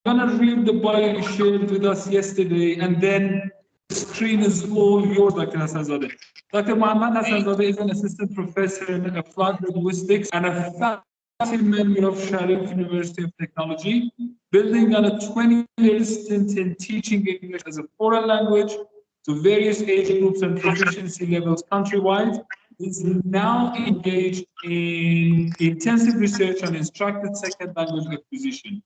gonna read the bio you shared with us yesterday, and then the screen is all yours, Dr. Hassanzadeh. Dr. Mohammad Hassanzadeh is an assistant professor in applied linguistics and a faculty member of Sharif University of Technology, building on a 20-year stint in teaching English as a foreign language to various age groups and proficiency levels countrywide. Is now engaged in intensive research on instructed second language acquisition.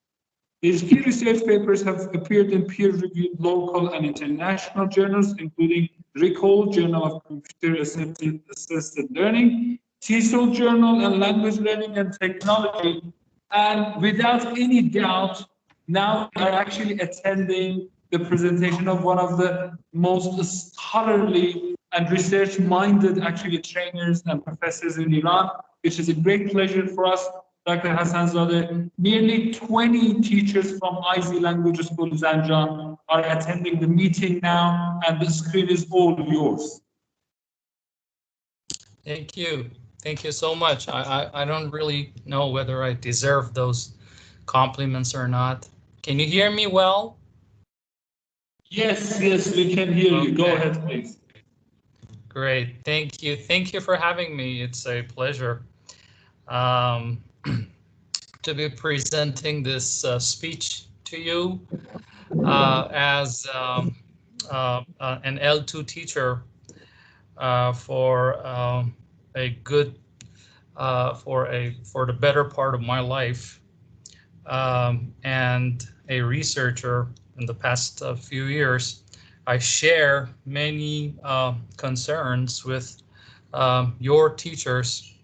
His key research papers have appeared in peer-reviewed local and international journals, including Recall, Journal of Computer-Assisted Learning, TESOL Journal and Language Learning and Technology, and without any doubt, now are actually attending the presentation of one of the most scholarly and research-minded actually trainers and professors in Iran, which is a great pleasure for us. Dr. Hassanzadeh, nearly 20 teachers from IZ Language School Zanjan are attending the meeting now, and the screen is all yours. Thank you. Thank you so much. I don't really know whether I deserve those compliments or not. Can you hear me well? Yes, we can hear you. Go ahead, please. Great. Thank you. Thank you for having me. It's a pleasure to be presenting this speech to you as an L2 teacher for a good for the better part of my life, and a researcher in the past few years. I share many concerns with your teachers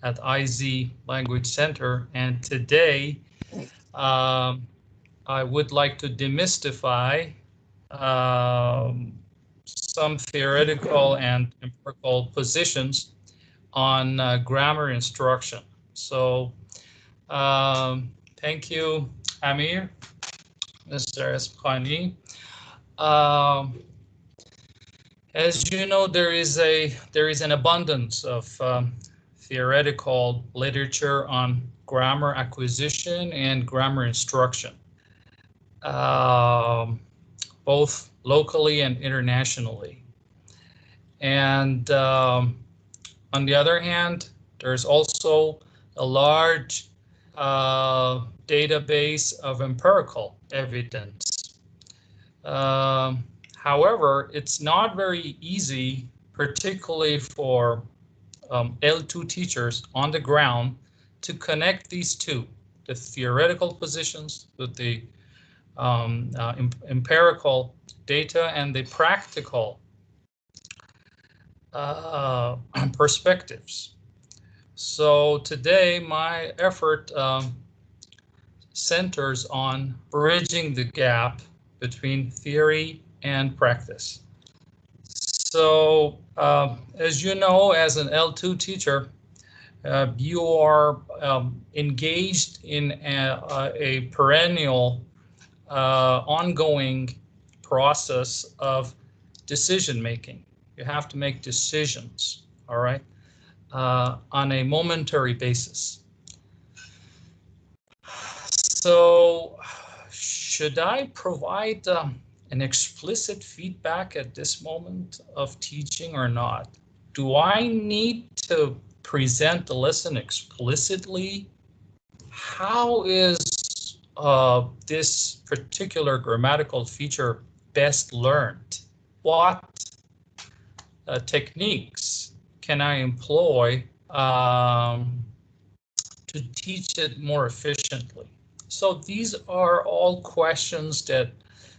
at IZ Language Center, and today I would like to demystify some theoretical and empirical positions on grammar instruction. So thank you, Amir, Mr. Esqani. As you know, there is an abundance of theoretical literature on grammar acquisition and grammar instruction, both locally and internationally. And on the other hand, there's also a large database of empirical evidence. However, it's not very easy, particularly for L2 teachers on the ground, to connect these two, the theoretical positions with the empirical data and the practical perspectives. So today my effort centers on bridging the gap between theory and practice. So as you know, as an L2 teacher, you are engaged in a perennial ongoing process of decision making. You have to make decisions, all right, on a momentary basis. So should I provide an explicit feedback at this moment of teaching or not? Do I need to present the lesson explicitly? How is this particular grammatical feature best learned? What techniques can I employ to teach it more efficiently? So these are all questions that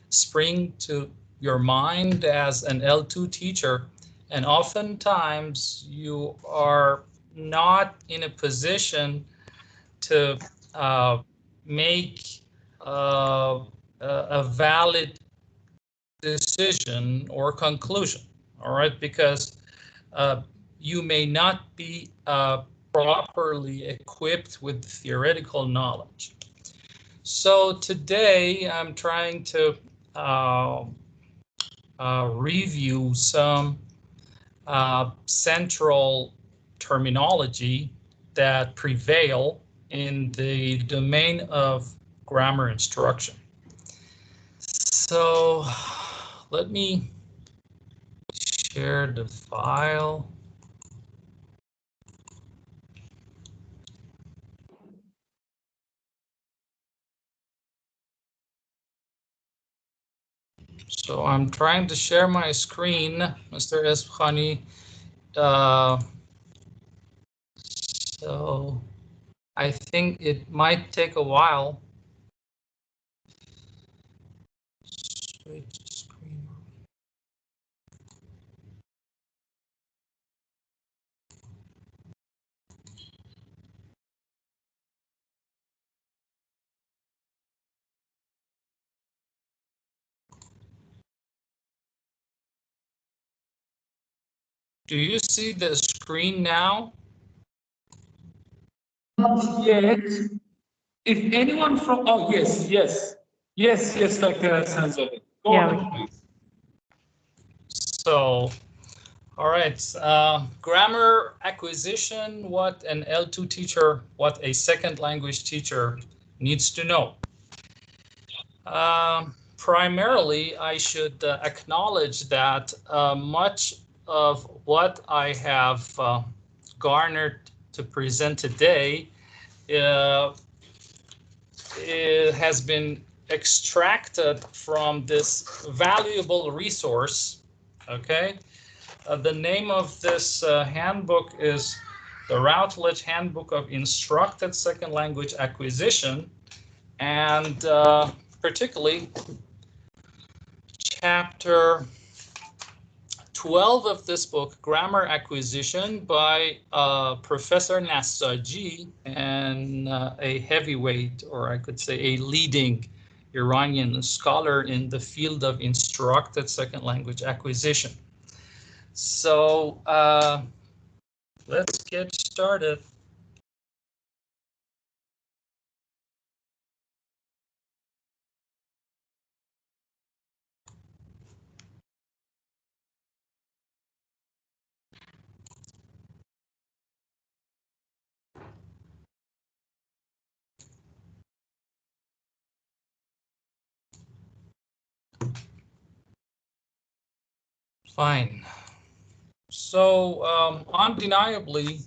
spring to your mind as an L2 teacher, and oftentimes you are not in a position to make a valid decision or conclusion, all right, because you may not be properly equipped with theoretical knowledge. So today I'm trying to review some central terminology that prevail in the domain of grammar instruction. So let me share the file. So I'm trying to share my screen, Mr. Esfahani. So I think it might take a while. Switch screen. Do you see the screen now? Not yet. If anyone from, oh, yes, Dr. Sanzove. Go ahead, please. So, all right, grammar acquisition, what an L2 teacher, what a second language teacher needs to know. Primarily, I should acknowledge that much of what I have garnered to present today it has been extracted from this valuable resource. Okay, the name of this handbook is the Routledge Handbook of Instructed Second Language Acquisition, and particularly chapter 12 of this book, Grammar Acquisition, by Professor Nasaji, and a heavyweight, or I could say a leading Iranian scholar in the field of instructed second language acquisition. So let's get started. Fine. So undeniably,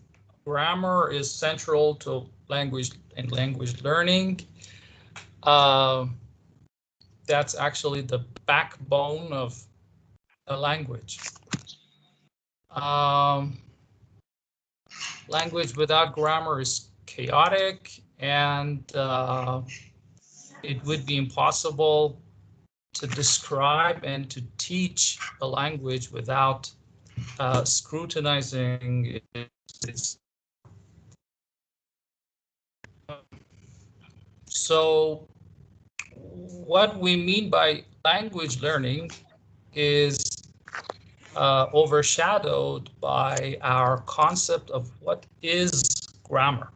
grammar is central to language and language learning. That's actually the backbone of a language. Language without grammar is chaotic, and it would be impossible to describe and to teach a language without scrutinizing its. So what we mean by language learning is overshadowed by our concept of what is grammar.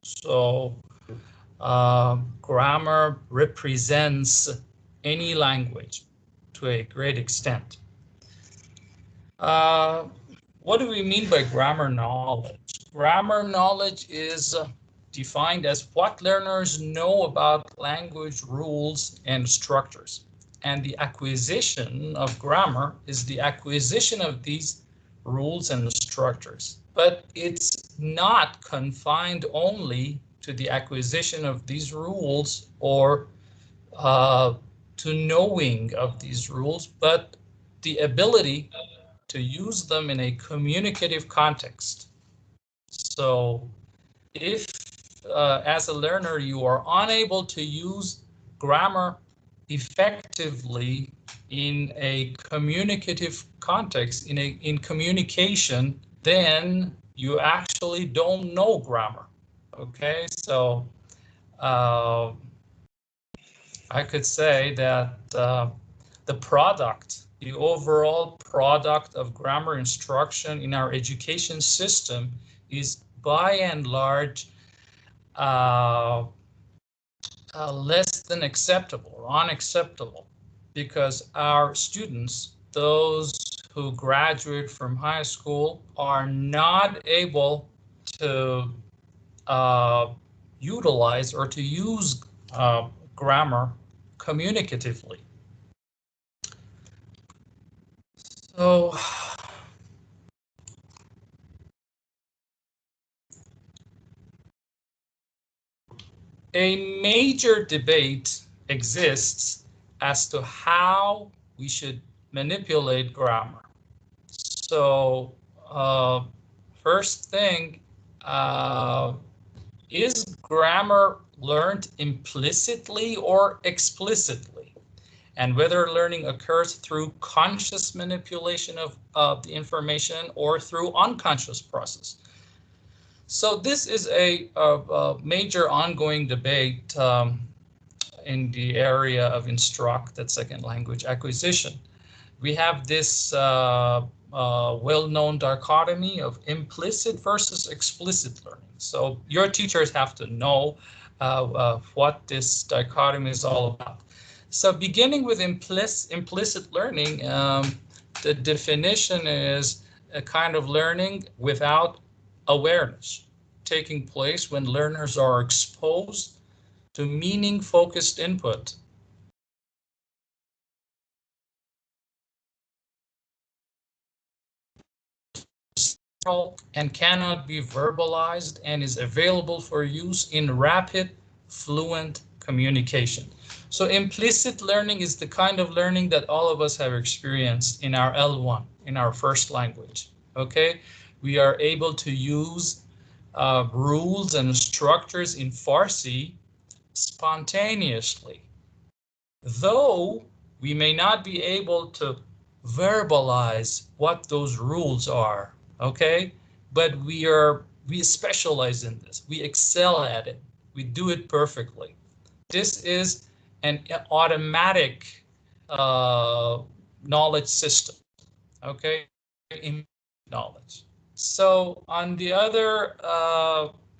So grammar represents any language to a great extent. What do we mean by grammar knowledge? Grammar knowledge is defined as what learners know about language rules and structures. And the acquisition of grammar is the acquisition of these rules and structures. But it's not confined only to the acquisition of these rules or to knowing of these rules, but the ability to use them in a communicative context. So if as a learner you are unable to use grammar effectively in a communicative context, in communication, then you actually don't know grammar. Okay, so I could say that the overall product of grammar instruction in our education system is by and large less than acceptable or unacceptable, because our students, those who graduate from high school, are not able to utilize or to use grammar communicatively. So a major debate exists as to how we should manipulate grammar. So first thing, is grammar learned implicitly or explicitly? And whether learning occurs through conscious manipulation of the information or through unconscious process. So this is a major ongoing debate in the area of instructed second language acquisition. We have this well-known dichotomy of implicit versus explicit learning. So your teachers have to know what this dichotomy is all about. So beginning with implicit learning, the definition is a kind of learning without awareness, taking place when learners are exposed to meaning-focused input. And cannot be verbalized and is available for use in rapid, fluent communication. So implicit learning is the kind of learning that all of us have experienced in our L1, in our first language. Okay, we are able to use rules and structures in Farsi spontaneously, though we may not be able to verbalize what those rules are. Okay, but we specialize in this, we excel at it, we do it perfectly. This is an automatic knowledge system. Okay, knowledge. So on the other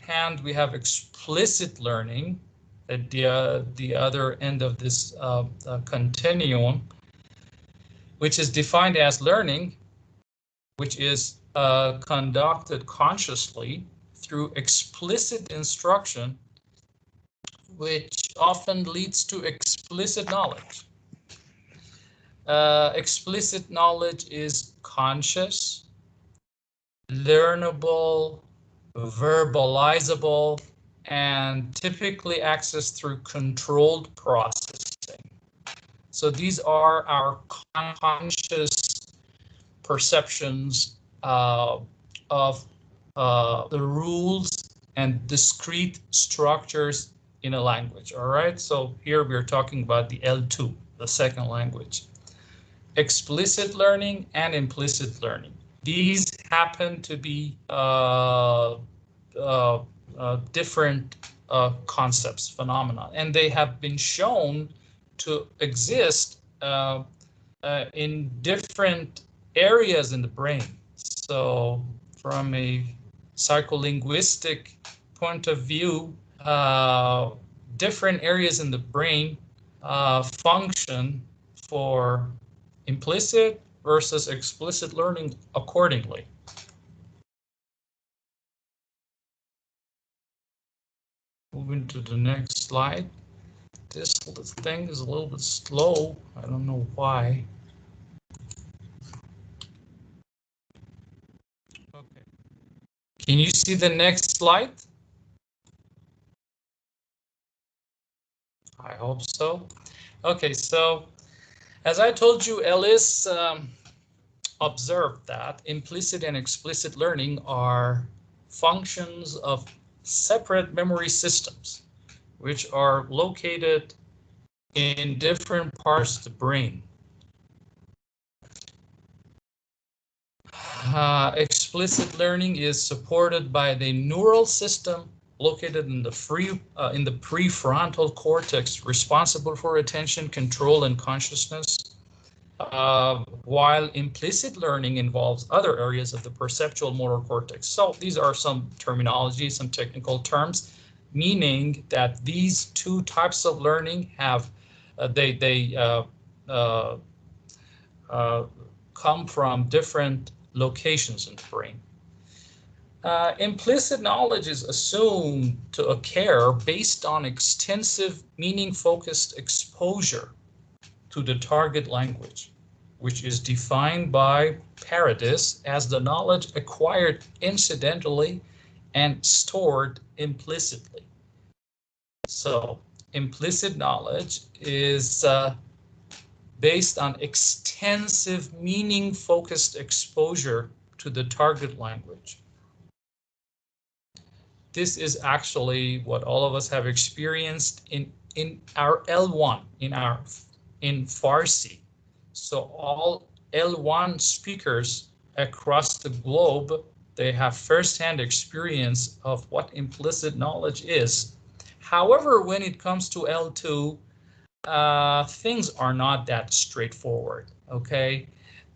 hand, we have explicit learning at the other end of this continuum, which is defined as learning which is conducted consciously through explicit instruction, which often leads to explicit knowledge. Explicit knowledge is conscious, learnable, verbalizable, and typically accessed through controlled processing. So these are our conscious perceptions of the rules and discrete structures in a language. All right, so here we're talking about the L2, the second language. Explicit learning and implicit learning. These happen to be different concepts, phenomena, and they have been shown to exist in different areas in the brain. So from a psycholinguistic point of view, different areas in the brain function for implicit versus explicit learning accordingly. Moving to the next slide. This thing is a little bit slow. I don't know why. Okay. Can you see the next slide? I hope so. Okay, so as I told you, Ellis observed that implicit and explicit learning are functions of separate memory systems, which are located in different parts of the brain. Explicit learning is supported by the neural system located in the prefrontal cortex, responsible for attention, control, and consciousness, while implicit learning involves other areas of the perceptual motor cortex. So these are some terminology, some technical terms, meaning that these two types of learning have come from different locations in the brain. Implicit knowledge is assumed to occur based on extensive meaning-focused exposure to the target language. which is defined by Paradis as the knowledge acquired incidentally and stored implicitly. So implicit knowledge is based on extensive meaning-focused exposure to the target language. This is actually what all of us have experienced in our L1, in Farsi. So all L1 speakers across the globe, they have firsthand experience of what implicit knowledge is. However, when it comes to L2, things are not that straightforward, okay?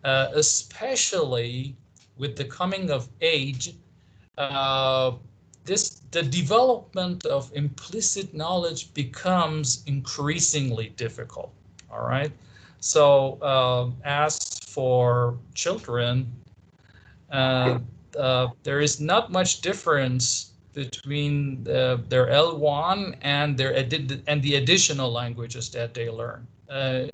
Especially with the coming of age, the development of implicit knowledge becomes increasingly difficult, all right? So as for children, there is not much difference between their L1 and the additional languages that they learn,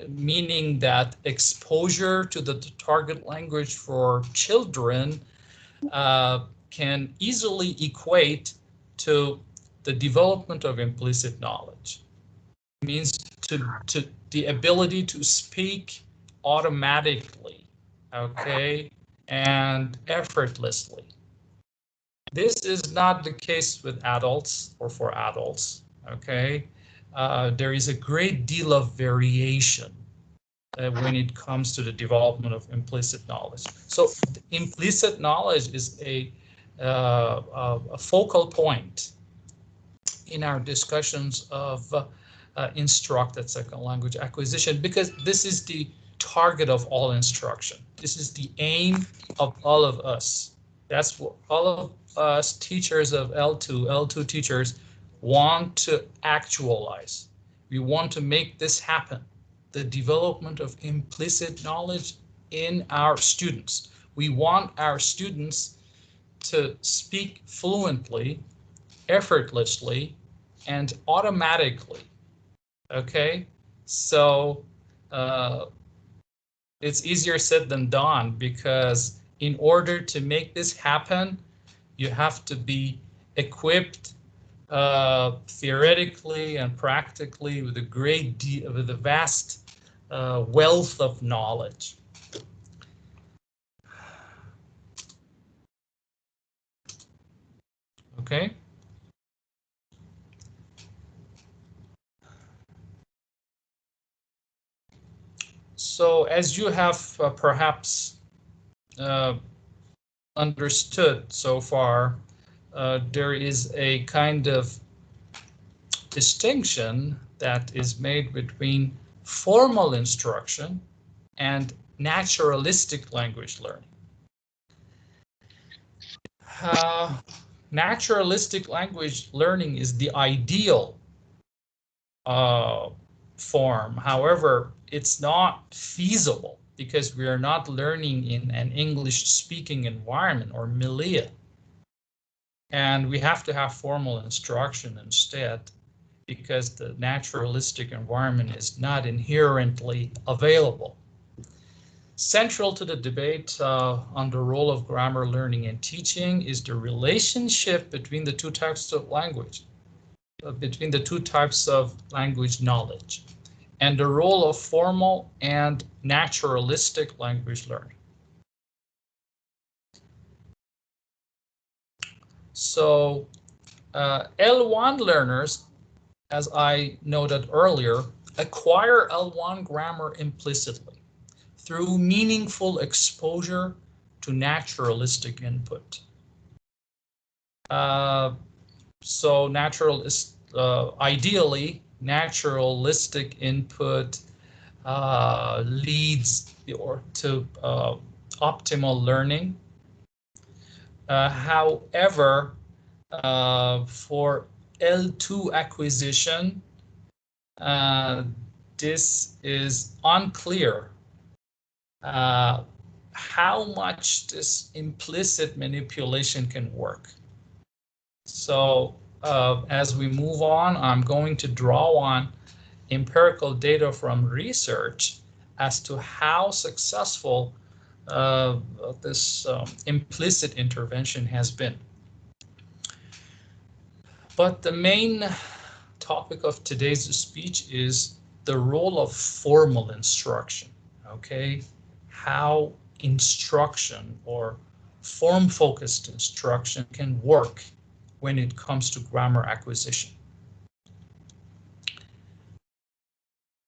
meaning that exposure to the target language for children can easily equate to the development of implicit knowledge. It means to the ability to speak automatically, okay, and effortlessly. This is not the case with adults or for adults, okay? There is a great deal of variation when it comes to the development of implicit knowledge. So implicit knowledge is a focal point in our discussions of instructed second language acquisition, because this is the target of all instruction. This is the aim of all of us. That's what all of us teachers of L2 teachers want to actualize. We want to make this happen. The development of implicit knowledge in our students. We want our students to speak fluently, effortlessly, and automatically. Okay, so it's easier said than done, because in order to make this happen, you have to be equipped theoretically and practically with a vast wealth of knowledge. Okay. So as you have perhaps understood so far, there is a kind of distinction that is made between formal instruction and naturalistic language learning. Naturalistic language learning is the ideal form. However, it's not feasible because we are not learning in an English-speaking environment or milieu. And we have to have formal instruction instead, because the naturalistic environment is not inherently available. Central to the debate on the role of grammar learning and teaching is the relationship between the two types of language, between the two types of language knowledge, and the role of formal and naturalistic language learning. So L1 learners, as I noted earlier, acquire L1 grammar implicitly through meaningful exposure to naturalistic input. So ideally, naturalistic input leads to optimal learning. However, for L2 acquisition, this is unclear how much this implicit manipulation can work. So as we move on, I'm going to draw on empirical data from research as to how successful this implicit intervention has been. But the main topic of today's speech is the role of formal instruction, okay? How instruction or form-focused instruction can work when it comes to grammar acquisition.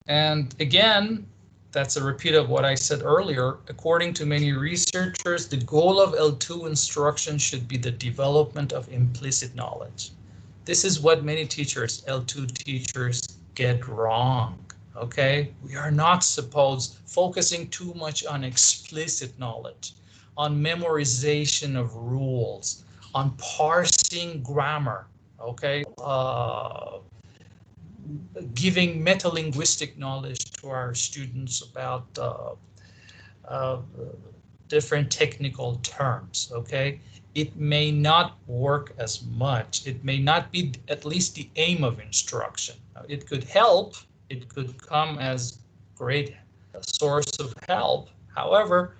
And again, that's a repeat of what I said earlier. According to many researchers, the goal of L2 instruction should be the development of implicit knowledge. This is what many teachers, L2 teachers, get wrong, okay? We are not focusing too much on explicit knowledge, on memorization of rules, on parsing grammar, okay? Giving metalinguistic knowledge to our students about different technical terms, okay? It may not work as much. It may not be at least the aim of instruction. It could help. It could come as great source of help. However,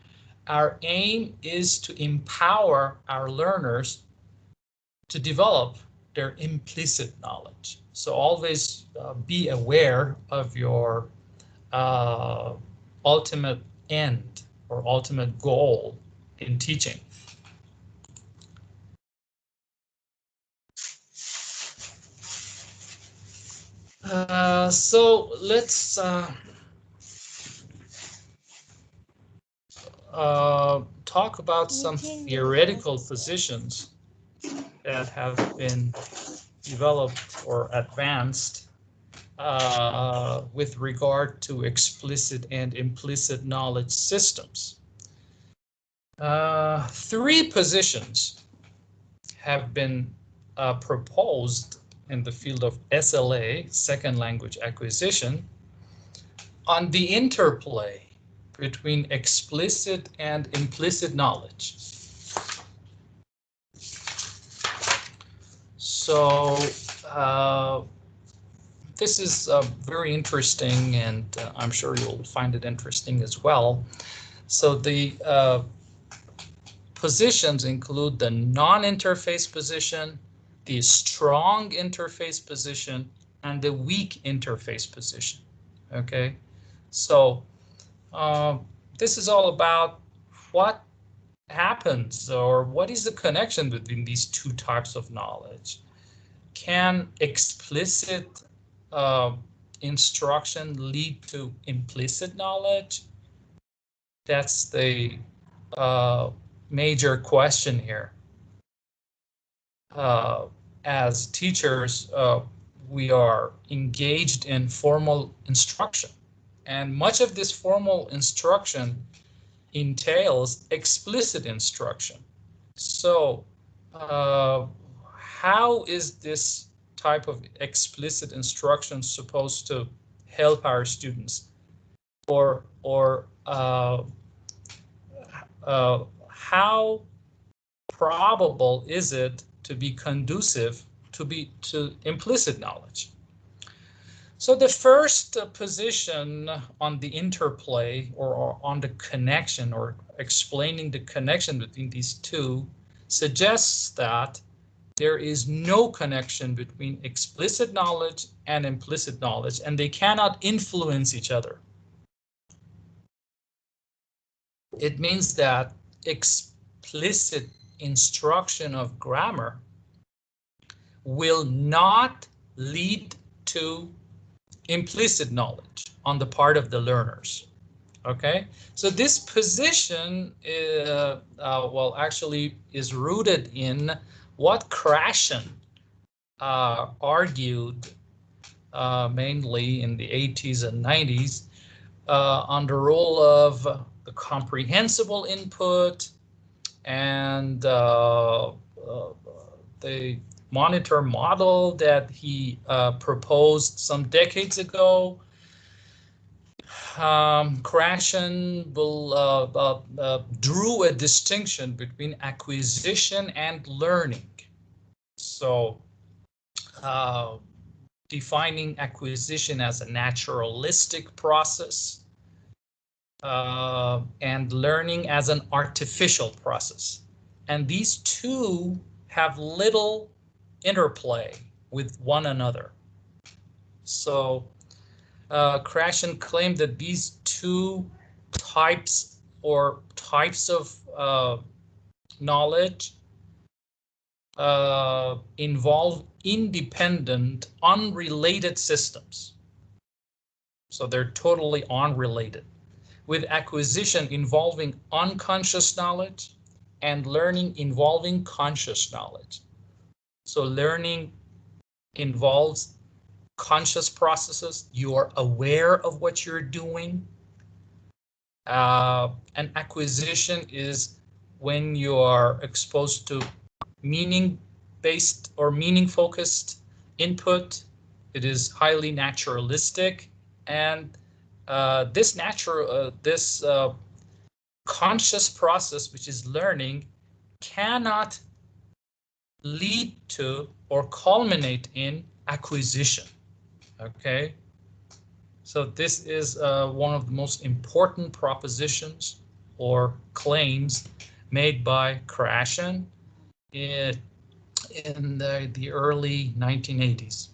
our aim is to empower our learners to develop their implicit knowledge. So always be aware of your ultimate end or ultimate goal in teaching. So let's talk about some theoretical positions that have been developed or advanced with regard to explicit and implicit knowledge systems. 3 positions have been proposed in the field of SLA, second language acquisition, on the interplay between explicit and implicit knowledge. So this is very interesting, and I'm sure you'll find it interesting as well. So the positions include the non-interface position, the strong interface position, and the weak interface position. Okay, so this is all about what happens, or what is the connection between these 2 types of knowledge. Can explicit instruction lead to implicit knowledge? That's the major question here. As teachers, we are engaged in formal instruction, and much of this formal instruction entails explicit instruction. So how is this type of explicit instruction supposed to help our students, or how probable is it to be conducive to implicit knowledge? So the first position on the interplay, or on the connection, or explaining the connection between these 2, suggests that there is no connection between explicit knowledge and implicit knowledge, and they cannot influence each other. It means that explicit instruction of grammar will not lead to implicit knowledge on the part of the learners. Okay, so this position well, actually is rooted in what Krashen argued mainly in the 80s and 90s on the role of the comprehensible input and the monitor model that he proposed some decades ago. Krashen drew a distinction between acquisition and learning. So defining acquisition as a naturalistic process, and learning as an artificial process. And these two have little interplay with one another. So Krashen claimed that these two types of knowledge involve independent, unrelated systems. So they're totally unrelated, with acquisition involving unconscious knowledge and learning involving conscious knowledge. So learning involves conscious processes. You are aware of what you're doing. And acquisition is when you are exposed to meaning-based or meaning-focused input. It is highly naturalistic, and this conscious process, which is learning, cannot lead to or culminate in acquisition. Okay, so this is one of the most important propositions or claims made by Krashen in the early 1980s.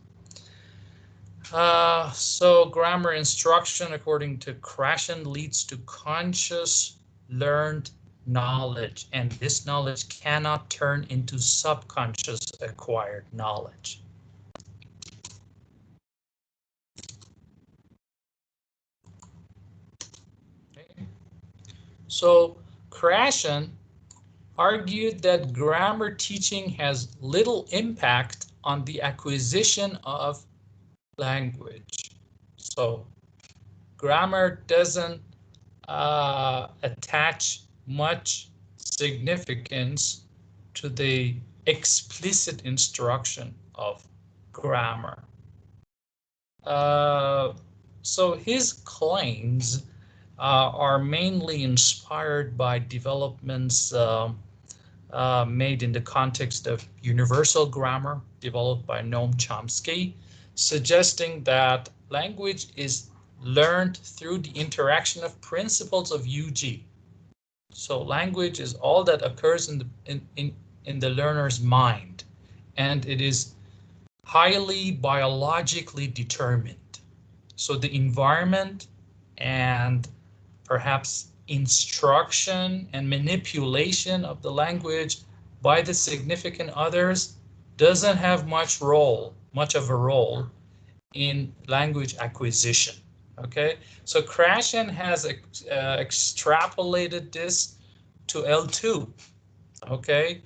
So grammar instruction, according to Krashen, leads to conscious learned knowledge, and this knowledge cannot turn into subconscious acquired knowledge. Okay. So Krashen argued that grammar teaching has little impact on the acquisition of language. So grammar doesn't attach much significance to the explicit instruction of grammar. So his claims are mainly inspired by developments made in the context of universal grammar developed by Noam Chomsky, suggesting that language is learned through the interaction of principles of UG. So language is all that occurs in the learner's mind, and it is highly biologically determined. So the environment and perhaps instruction and manipulation of the language by the significant others doesn't have much of a role in language acquisition. Okay, so Krashen has extrapolated this to L2. Okay,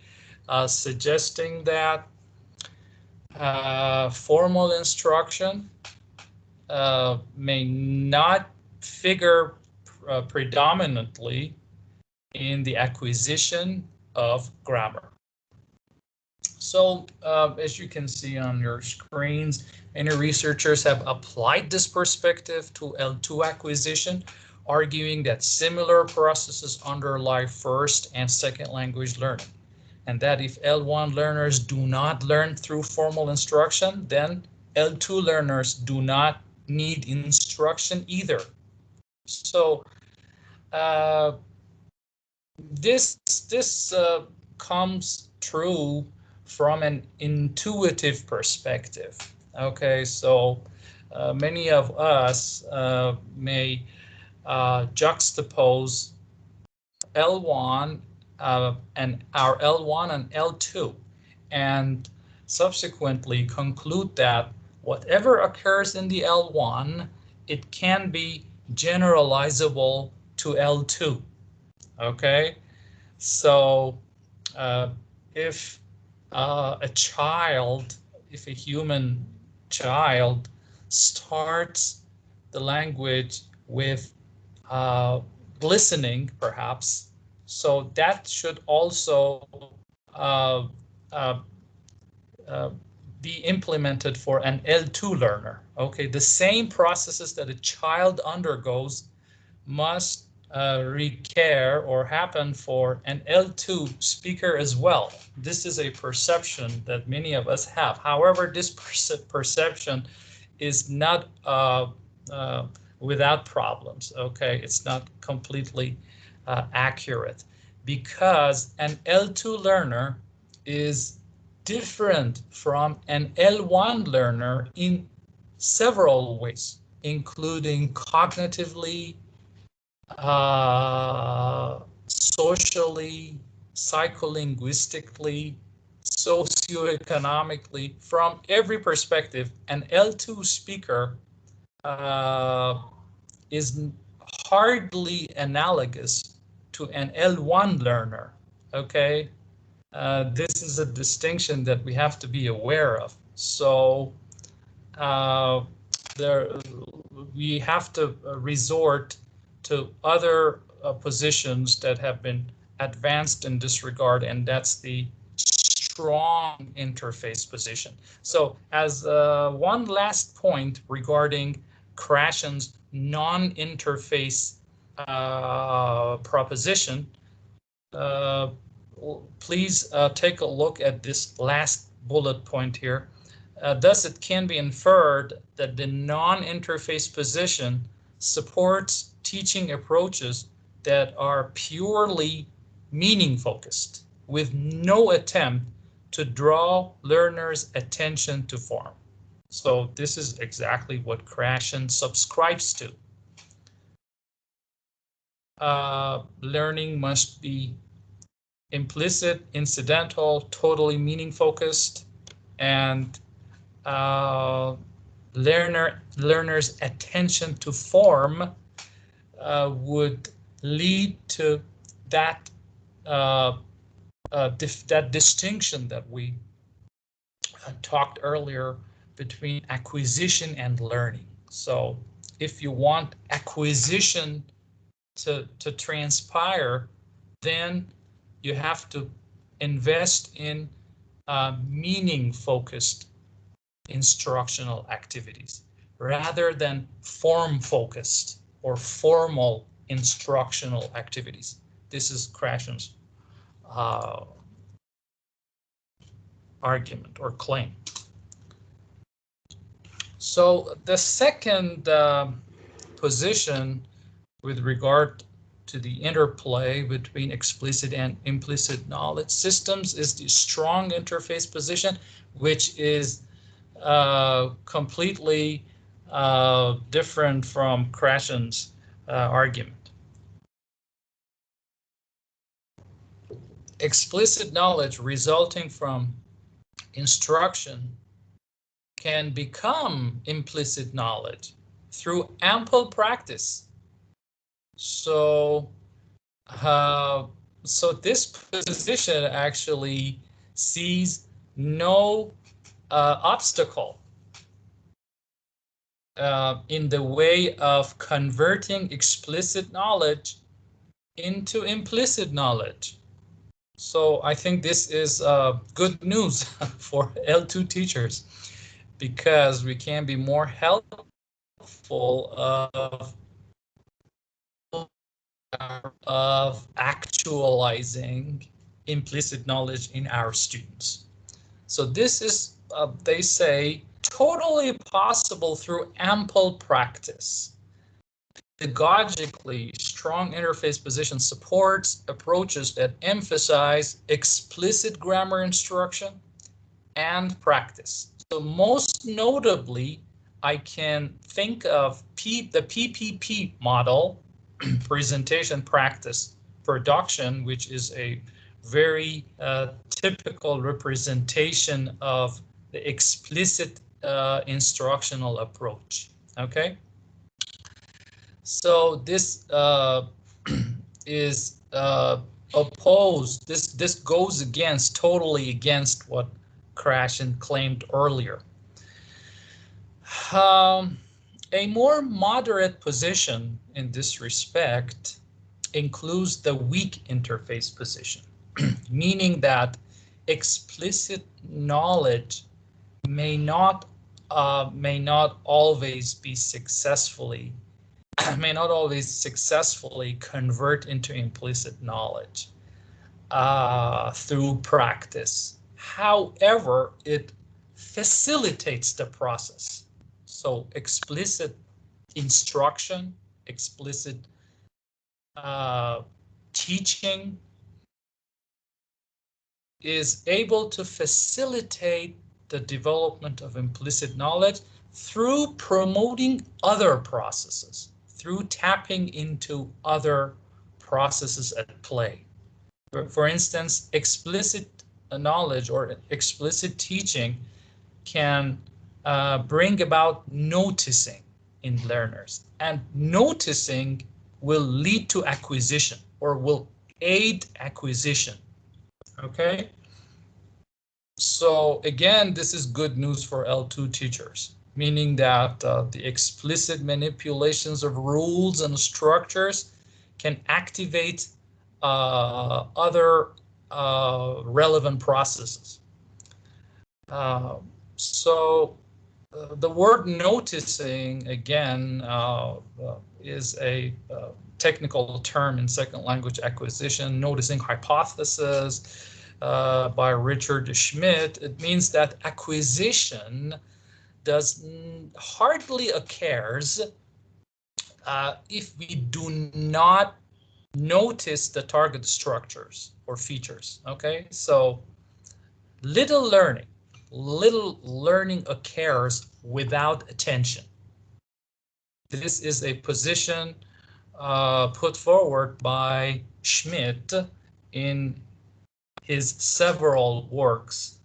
suggesting that formal instruction may not figure predominantly in the acquisition of grammar. So as you can see on your screens, many researchers have applied this perspective to L2 acquisition, arguing that similar processes underlie first and second language learning, and that if L1 learners do not learn through formal instruction, then L2 learners do not need instruction either. So this comes true from an intuitive perspective. Okay, so many of us may juxtapose L1 and our L1 and L2, and subsequently conclude that whatever occurs in the L1, it can be generalizable to L2. Okay, so if a human child starts the language with listening, perhaps, so that should also be implemented for an L2 learner. Okay, the same processes that a child undergoes must recur or happen for an L2 speaker as well. This is a perception that many of us have. However, this perception is not without problems. Okay, it's not completely accurate because an L2 learner is different from an L1 learner in several ways, including cognitively, socially, psycholinguistically, socioeconomically. From every perspective, an L2 speaker is hardly analogous to an L1 learner. Okay, this is a distinction that we have to be aware of. So we have to resort to other positions that have been advanced in this regard, and that's the strong interface position. So as one last point regarding Krashen's non-interface proposition, please take a look at this last bullet point here. Thus, it can be inferred that the non-interface position supports teaching approaches that are purely meaning focused, with no attempt to draw learners' attention to form. So this is exactly what Krashen subscribes to. Learning must be implicit, incidental, totally meaning focused, and learners' attention to form would lead to that that distinction that we talked earlier between acquisition and learning. So if you want acquisition to transpire, then you have to invest in meaning-focused instructional activities rather than form-focused or formal instructional activities. This is Krashen's argument or claim. So the second position with regard to the interplay between explicit and implicit knowledge systems is the strong interface position, which is completely different from Krashen's argument. Explicit knowledge resulting from instruction can become implicit knowledge through ample practice. So this position actually sees no obstacle in the way of converting explicit knowledge into implicit knowledge. So I think this is good news for L2 teachers, because we can be more helpful of actualizing implicit knowledge in our students. So this is, they say, totally possible through ample practice. Pedagogically, strong interface position supports approaches that emphasize explicit grammar instruction and practice. So most notably, I can think of the PPP model, presentation, practice, production, which is a very typical representation of the explicit instructional approach. Okay. So this is opposed. This goes totally against what Krashen claimed earlier. A more moderate position in this respect includes the weak interface position, meaning that explicit knowledge may not always successfully convert into implicit knowledge through practice. However, it facilitates the process. So explicit instruction, explicit teaching is able to facilitate the development of implicit knowledge through promoting other processes, through tapping into other processes at play. For instance, explicit knowledge or explicit teaching can bring about noticing in learners, and noticing will lead to acquisition or will aid acquisition. Okay, so again, this is good news for L2 teachers, meaning that the explicit manipulations of rules and structures can activate other relevant processes. So the word noticing, again, is a technical term in second language acquisition, noticing hypothesis by Richard Schmidt. It means that acquisition hardly occurs if we do not notice the target structures or features. Okay, so little learning occurs without attention. This is a position put forward by Schmidt in his several works,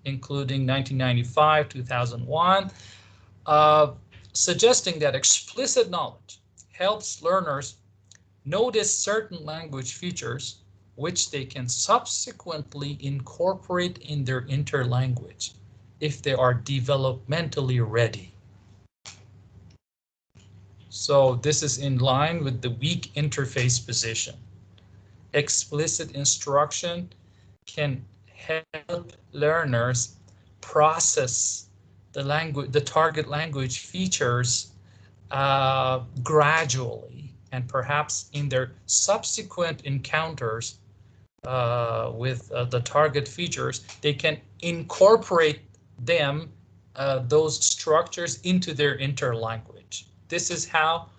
including 1995, 2001, suggesting that explicit knowledge helps learners notice certain language features which they can subsequently incorporate in their interlanguage if they are developmentally ready. So this is in line with the weak interface position. Explicit instruction can help learners process the target language features gradually, and perhaps in their subsequent encounters with the target features, they can incorporate those structures into their interlanguage. This is how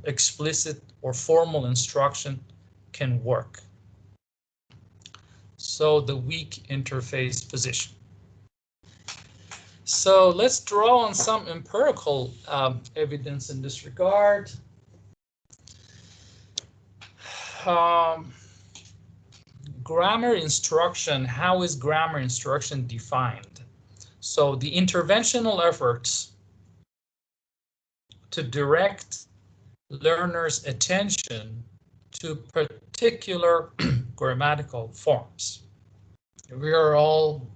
explicit or formal instruction can work. So the weak interface position. So let's draw on some empirical evidence in this regard. Grammar instruction, how is grammar instruction defined? So the interventional efforts to direct learners' attention to particular grammatical forms. We are all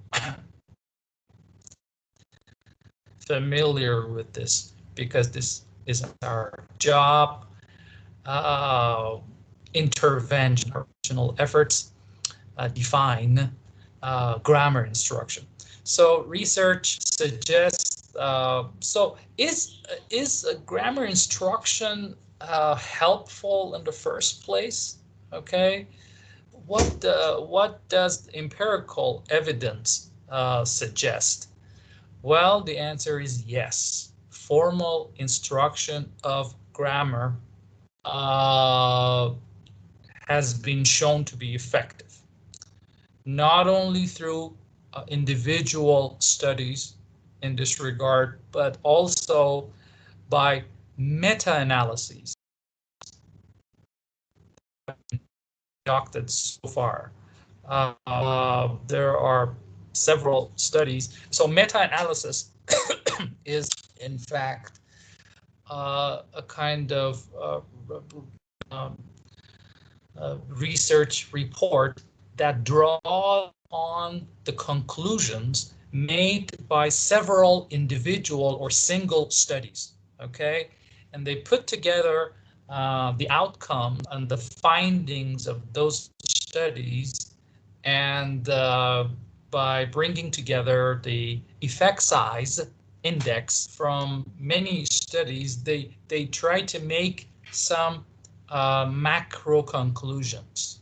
familiar with this because this is our job. Interventional efforts define grammar instruction. So research suggests, so is grammar instruction helpful in the first place? Okay, what does empirical evidence suggest? Well, the answer is yes. Formal instruction of grammar has been shown to be effective, not only through individual studies in this regard, but also by meta-analyses conducted so far. There are several studies. So meta-analysis is, in fact, a kind of research report that draws on the conclusions made by several individual or single studies. Okay, and they put together the outcome and the findings of those studies, and by bringing together the effect size index from many studies, they try to make some macro conclusions,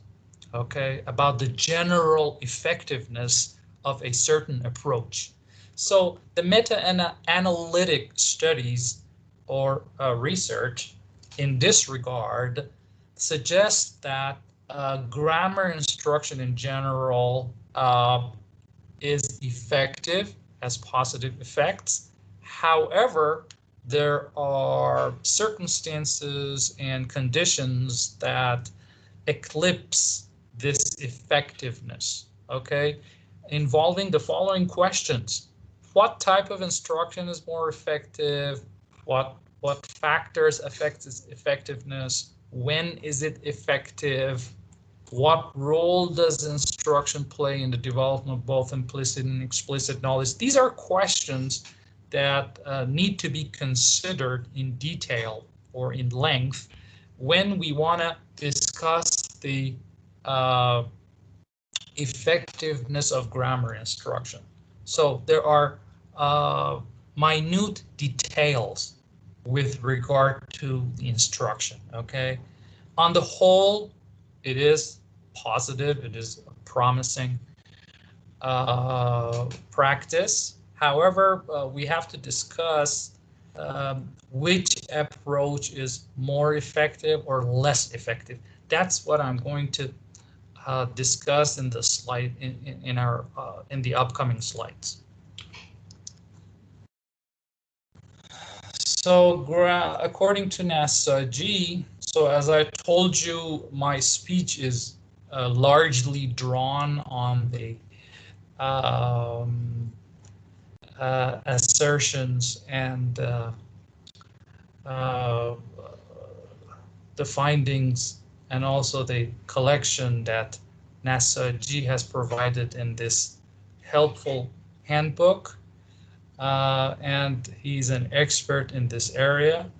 okay, about the general effectiveness of a certain approach. So the meta-analytic studies or research in this regard suggests that grammar instruction in general is effective, has positive effects. However, there are circumstances and conditions that eclipse this effectiveness, okay? Involving the following questions. What type of instruction is more effective? What factors affect its effectiveness? When is it effective? What role does instruction play in the development of both implicit and explicit knowledge? These are questions that need to be considered in detail or in length when we want to discuss the effectiveness of grammar instruction. So there are minute details with regard to the instruction, okay? On the whole, it is positive, it is a promising practice. However, we have to discuss which approach is more effective or less effective. That's what I'm going to discuss in the slide in the upcoming slides. So according to NASA so as I told you, my speech is largely drawn on the assertions and the findings, and also the collection that NASA has provided in this helpful handbook. And he's an expert in this area.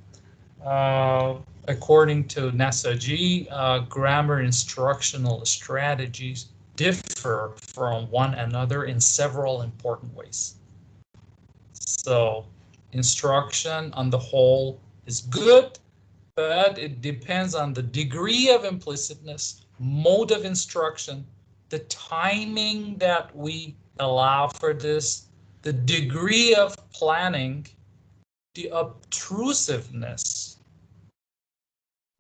According to NASA grammar instructional strategies differ from one another in several important ways. So instruction on the whole is good, but it depends on the degree of implicitness, mode of instruction, the timing that we allow for this, the degree of planning, the obtrusiveness,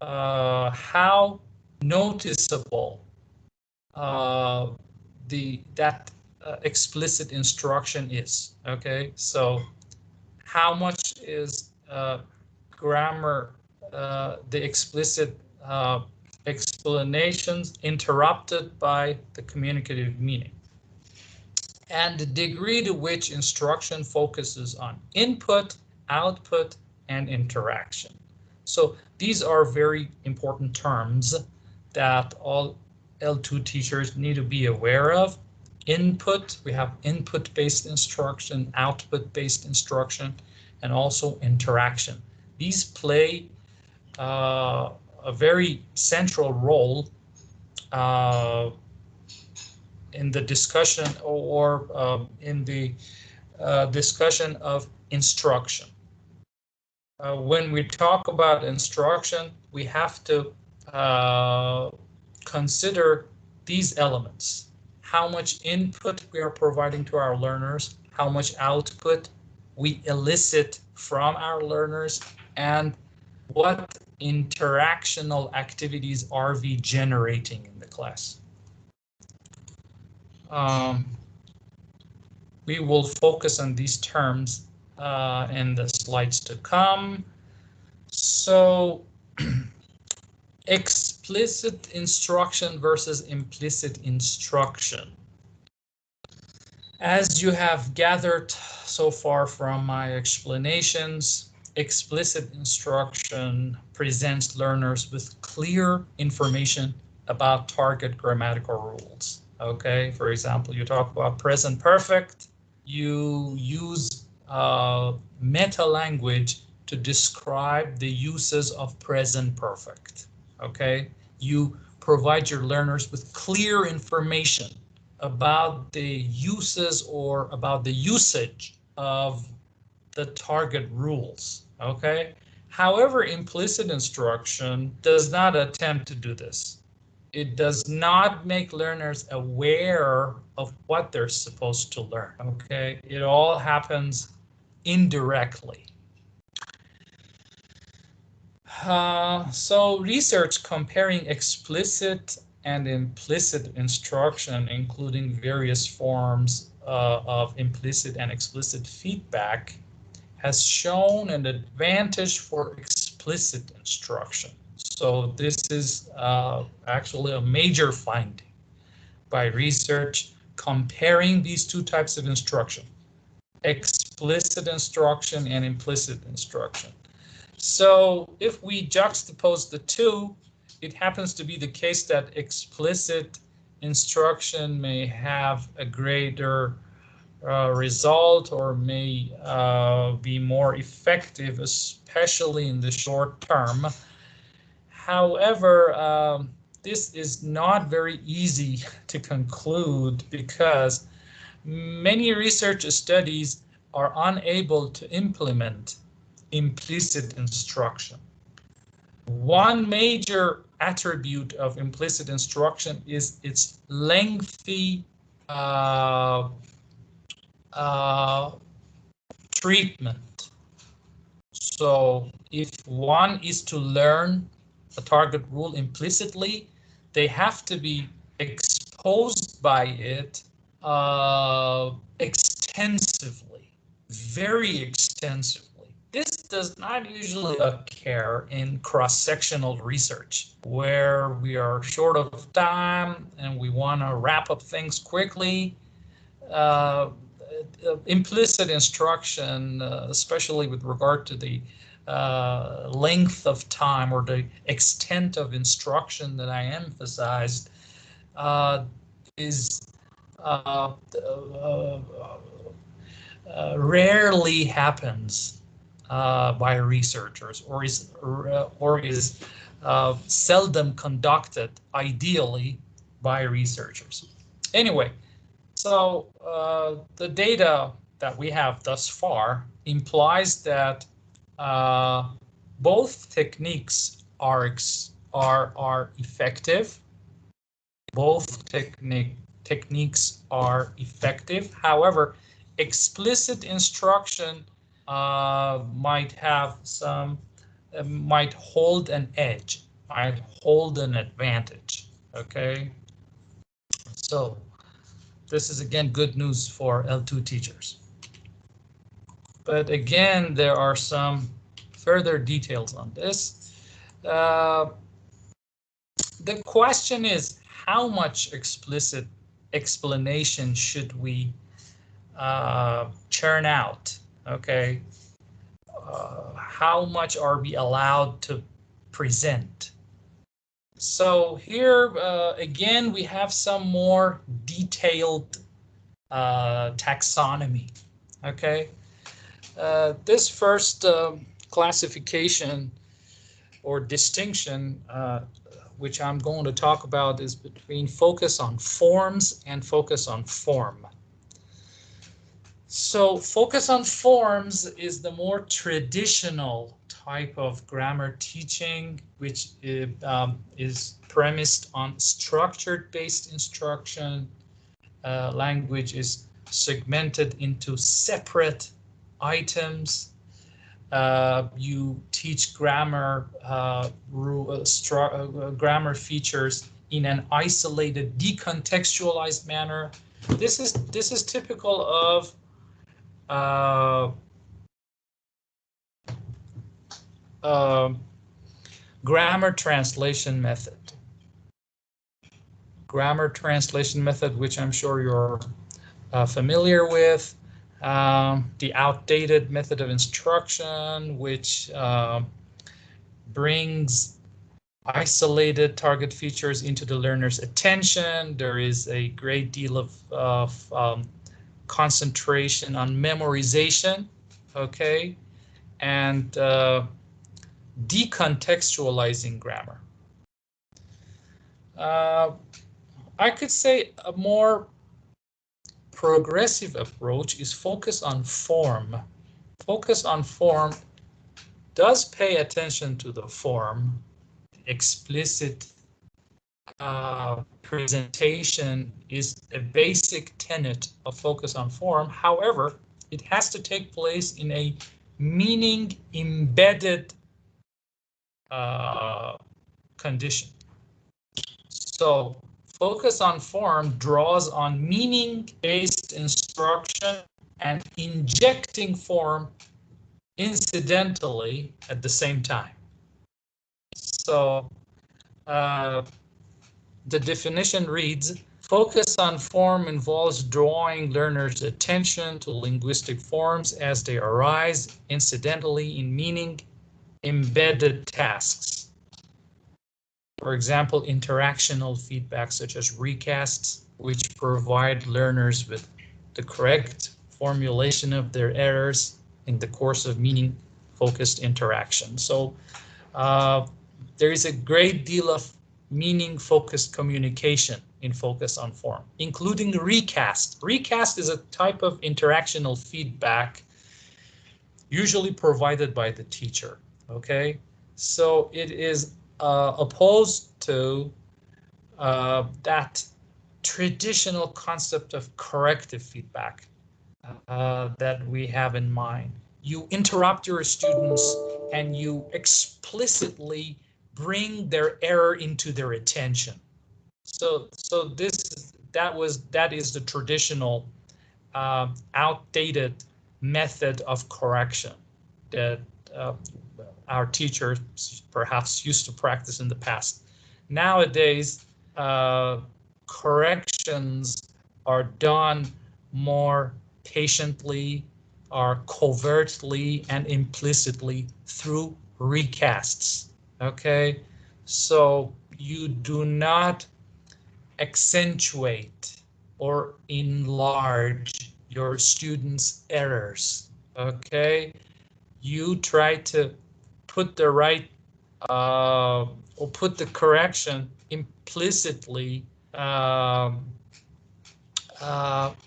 how noticeable that explicit instruction is. Okay, so how much is grammar, the explicit explanations interrupted by the communicative meaning, and the degree to which instruction focuses on input, output, and interaction. So these are very important terms that all L2 teachers need to be aware of. Input, we have input-based instruction, output-based instruction, and also interaction. These play a very central role in the discussion or in the discussion of instruction. When we talk about instruction, we have to consider these elements: how much input we are providing to our learners, how much output we elicit from our learners, and what interactional activities are we generating in the class. We will focus on these terms in the slides to come. So explicit instruction versus implicit instruction. As you have gathered so far from my explanations, explicit instruction presents learners with clear information about target grammatical rules. Okay, for example, you talk about present perfect, you use meta language to describe the uses of present perfect. Okay, you provide your learners with clear information about the uses or about the usage of the target rules. Okay, however, implicit instruction does not attempt to do this. It does not make learners aware of what they're supposed to learn. Okay, it all happens indirectly. So research comparing explicit and implicit instruction, including various forms of implicit and explicit feedback, has shown an advantage for explicit instruction. So this is actually a major finding by research comparing these two types of instruction, explicit instruction and implicit instruction. So if we juxtapose the two, it happens to be the case that explicit instruction may have a greater result or may be more effective, especially in the short term. However, this is not very easy to conclude because many research studies are unable to implement implicit instruction. One major attribute of implicit instruction is its lengthy treatment. So if one is to learn a target rule implicitly, they have to be exposed by it extensively, very extensively. This does not usually occur in cross-sectional research, where we are short of time and we want to wrap up things quickly. Implicit instruction, especially with regard to the length of time or the extent of instruction that I emphasized, is rarely happens by researchers, or is seldom conducted ideally by researchers. Anyway, so the data that we have thus far implies that both techniques are effective. Both techniques are effective. However, explicit instruction might hold an edge, might hold an advantage. Okay, so this is again good news for L2 teachers. But again, there are some further details on this. The question is, how much explicit explanation should we churn out? Okay, how much are we allowed to present? So here again, we have some more detailed taxonomy. Okay, this first classification or distinction, which I'm going to talk about, is between focus on forms and focus on form. So focus on forms is the more traditional type of grammar teaching, which is premised on structure-based instruction. Language is segmented into separate items. You teach grammar grammar features in an isolated, decontextualized manner. This is typical of grammar translation method. Grammar translation method, which I'm sure you're familiar with. The outdated method of instruction, which brings isolated target features into the learner's attention. There is a great deal of concentration on memorization, okay, and decontextualizing grammar. I could say a more progressive approach is focus on form. Focus on form does pay attention to the form. Explicit presentation is a basic tenet of focus on form. However, it has to take place in a meaning embedded condition. So focus on form draws on meaning-based instruction and injecting form incidentally at the same time. So the definition reads, focus on form involves drawing learners' attention to linguistic forms as they arise incidentally in meaning-embedded tasks. For example, interactional feedback such as recasts, which provide learners with the correct formulation of their errors in the course of meaning-focused interaction. So there is a great deal of meaning-focused communication in focus on form, including recast. Recast is a type of interactional feedback usually provided by the teacher. Okay, so it is opposed to that traditional concept of corrective feedback that we have in mind. You interrupt your students and you explicitly bring their error into their attention. So that is the traditional outdated method of correction that our teachers perhaps used to practice in the past. Nowadays, corrections are done more patiently, are covertly and implicitly through recasts. Okay, so you do not accentuate or enlarge your students' errors. Okay, you try to put the right or put the correction implicitly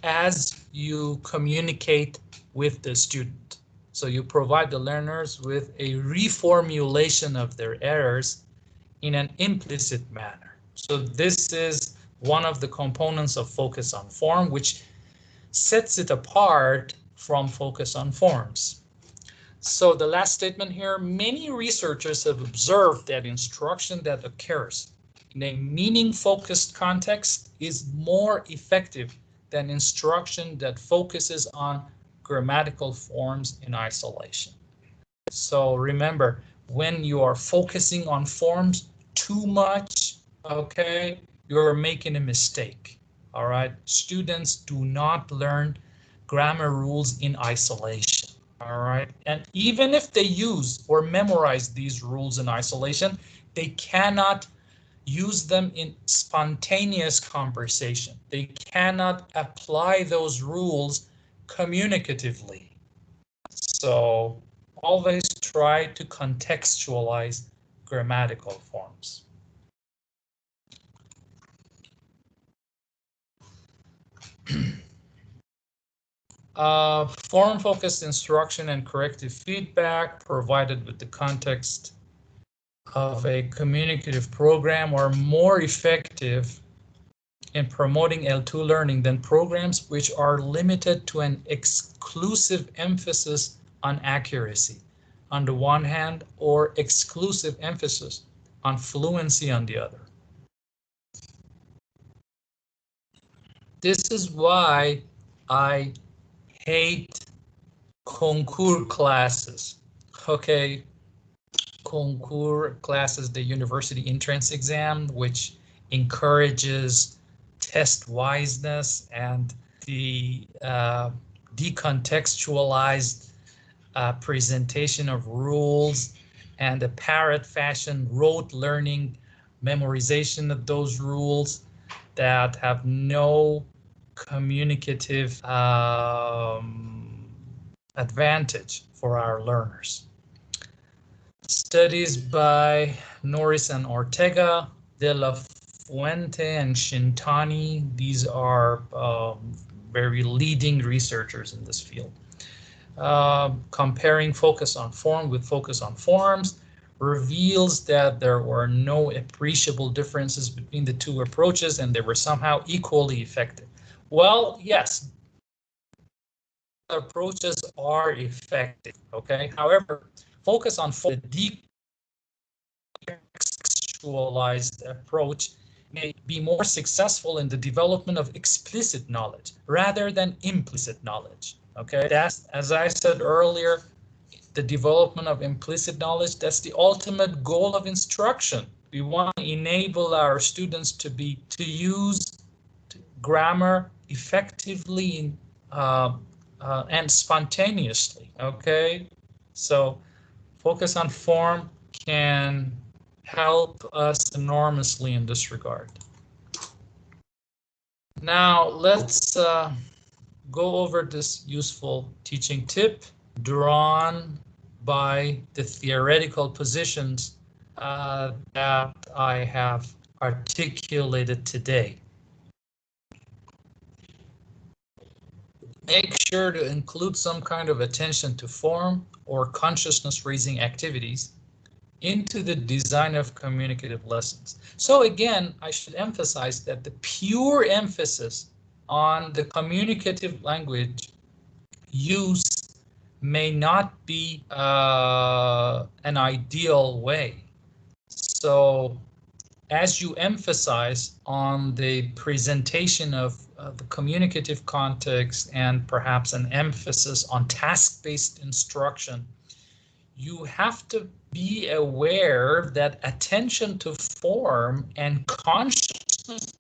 as you communicate with the student. So you provide the learners with a reformulation of their errors in an implicit manner. So this is one of the components of focus on form, which sets it apart from focus on forms. So the last statement here, many researchers have observed that instruction that occurs in a meaning-focused context is more effective than instruction that focuses on grammatical forms in isolation. So remember, when you are focusing on forms too much, okay, you're making a mistake. All right, students do not learn grammar rules in isolation. All right, and even if they use or memorize these rules in isolation, they cannot use them in spontaneous conversation. They cannot apply those rules communicatively. So always try to contextualize grammatical forms. Form-focused instruction and corrective feedback provided with the context of a communicative program are more effective in promoting L2 learning than programs which are limited to an exclusive emphasis on accuracy on the one hand, or exclusive emphasis on fluency on the other. This is why I hate concours classes. Okay, concours classes, the university entrance exam, which encourages test wiseness and the decontextualized presentation of rules and a parrot fashion rote learning memorization of those rules that have no communicative advantage for our learners. Studies by Norris and Ortega, De La Fuente and Shintani, these are very leading researchers in this field. Comparing focus on form with focus on forms reveals that there were no appreciable differences between the two approaches and they were somehow equally effective. Well, yes, approaches are effective, okay? However, focus on the contextualized approach may be more successful in the development of explicit knowledge rather than implicit knowledge. Okay, that's, as I said earlier, the development of implicit knowledge, that's the ultimate goal of instruction. We want to enable our students to use grammar effectively and spontaneously. Okay, so focus on form can help us enormously in this regard. Now let's go over this useful teaching tip drawn by the theoretical positions that I have articulated today. Make sure to include some kind of attention to form or consciousness raising activities into the design of communicative lessons. So again, I should emphasize that the pure emphasis on the communicative language use may not be an ideal way. So as you emphasize on the presentation of the communicative context and perhaps an emphasis on task-based instruction, you have to be aware that attention to form and consciousness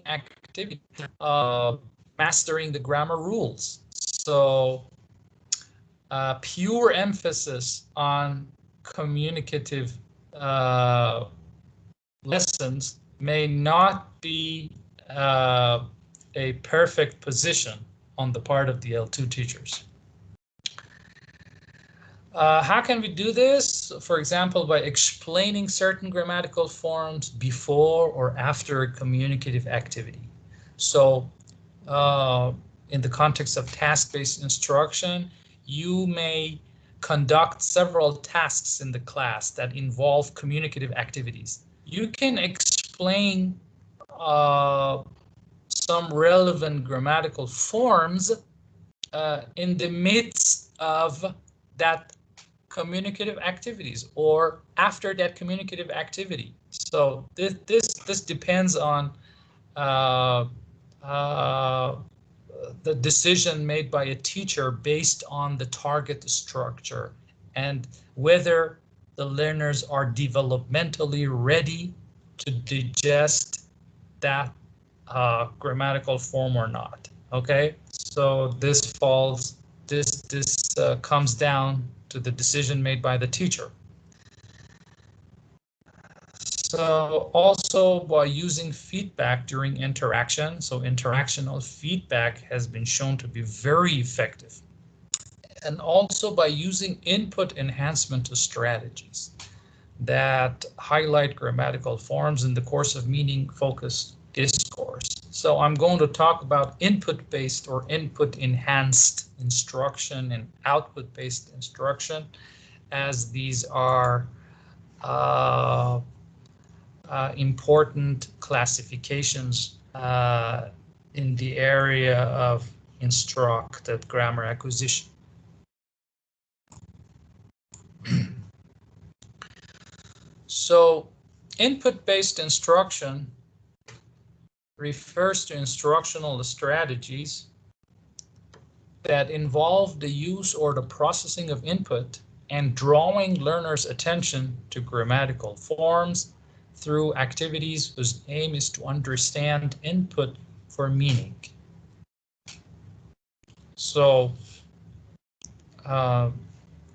activity, mastering the grammar rules. So pure emphasis on communicative lessons may not be a perfect position on the part of the L2 teachers. How can we do this? For example, by explaining certain grammatical forms before or after a communicative activity. So in the context of task-based instruction, you may conduct several tasks in the class that involve communicative activities. You can explain some relevant grammatical forms in the midst of that communicative activities or after that communicative activity. So this depends on the decision made by a teacher based on the target structure and whether the learners are developmentally ready to digest that grammatical form or not. Okay, so this comes down to the decision made by the teacher. So also by using feedback during interaction. So interactional feedback has been shown to be very effective. And also by using input enhancement strategies that highlight grammatical forms in the course of meaning-focused discourse. So I'm going to talk about input-based or input-enhanced instruction and output-based instruction, as these are important classifications in the area of instructed grammar acquisition. So input-based instruction refers to instructional strategies that involve the use or the processing of input and drawing learners' attention to grammatical forms through activities whose aim is to understand input for meaning. So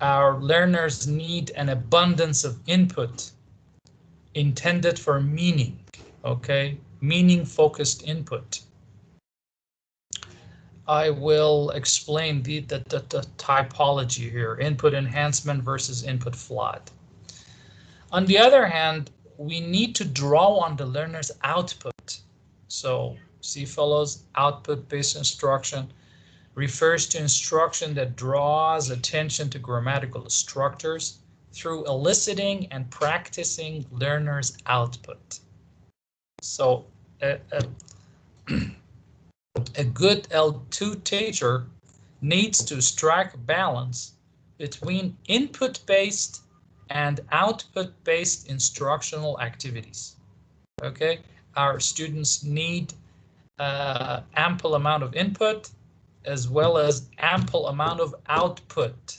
our learners need an abundance of input intended for meaning, okay? Meaning-focused input. I will explain the typology here, input enhancement versus input flood. On the other hand, we need to draw on the learner's output. So see, fellows, output-based instruction refers to instruction that draws attention to grammatical structures through eliciting and practicing learners' output. So a good L2 teacher needs to strike a balance between input-based and output-based instructional activities. Okay, our students need ample amount of input as well as ample amount of output.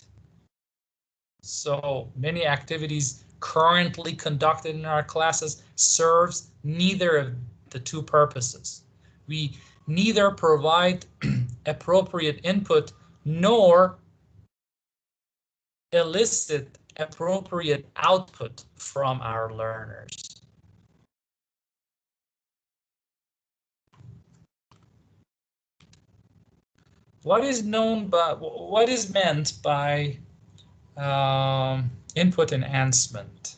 So many activities currently conducted in our classes serves neither of the two purposes. We neither provide appropriate input nor elicit appropriate output from our learners. What is meant by input enhancement?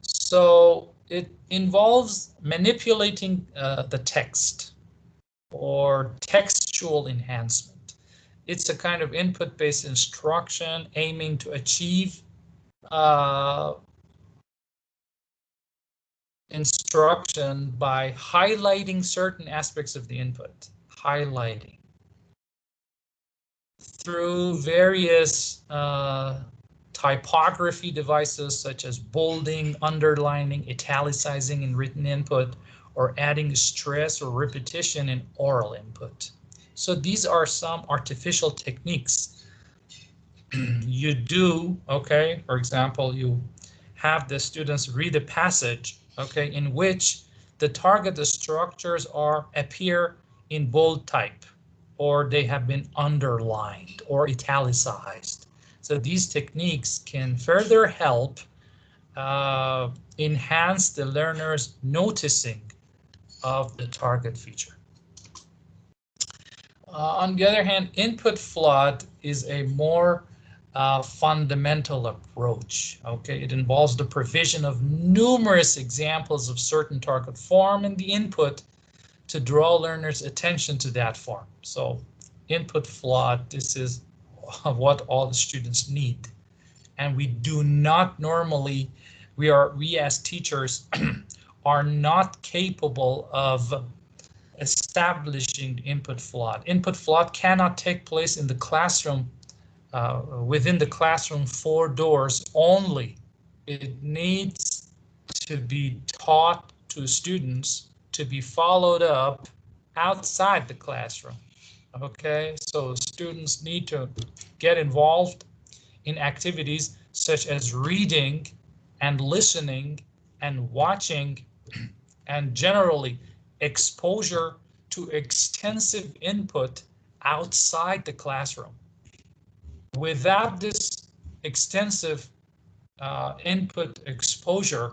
So it involves manipulating the text or textual enhancement. It's a kind of input-based instruction aiming to achieve instruction by highlighting certain aspects of the input, highlighting through various typography devices such as bolding, underlining, italicizing in written input, or adding stress or repetition in oral input. So these are some artificial techniques you do, okay? For example, you have the students read a passage, okay, in which the target structures appear in bold type, or they have been underlined or italicized. So these techniques can further help enhance the learner's noticing of the target feature. On the other hand, input flood is a more fundamental approach. Okay, it involves the provision of numerous examples of certain target form in the input to draw learners' attention to that form. So input flood, this is what all the students need. And we do not normally, we as teachers are not capable of establishing input flood. Input flood cannot take place in the classroom, within the classroom four doors only. It needs to be taught to students, to be followed up outside the classroom. Okay, so students need to get involved in activities such as reading and listening and watching, and generally exposure to extensive input outside the classroom. Without this extensive input exposure,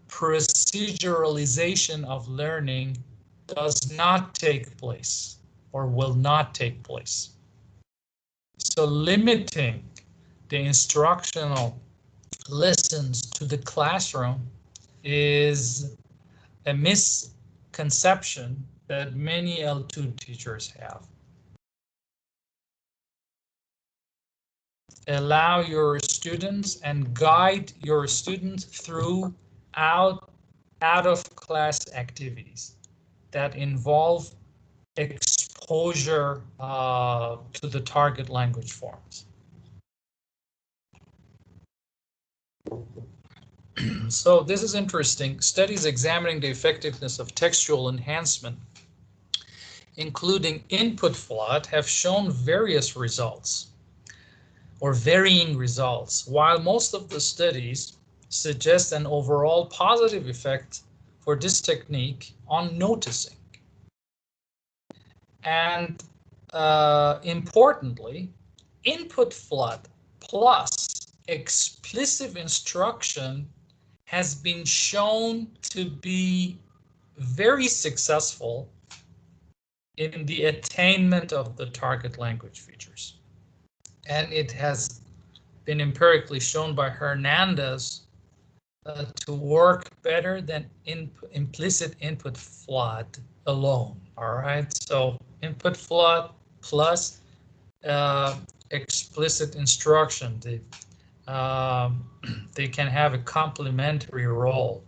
proceduralization of learning does not take place or will not take place. So limiting the instructional lessons to the classroom is a misconception that many L2 teachers have. Allow your students and guide your students through out of class activities that involve exposure to the target language forms. So this is interesting. Studies examining the effectiveness of textual enhancement, including input flood, have shown various results or varying results, while most of the studies suggest an overall positive effect for this technique on noticing. And importantly, input flood plus explicit instruction has been shown to be very successful in the attainment of the target language features. And it has been empirically shown by Hernandez to work better than implicit input flood alone. All right, so input flood plus explicit instruction, they can have a complementary role.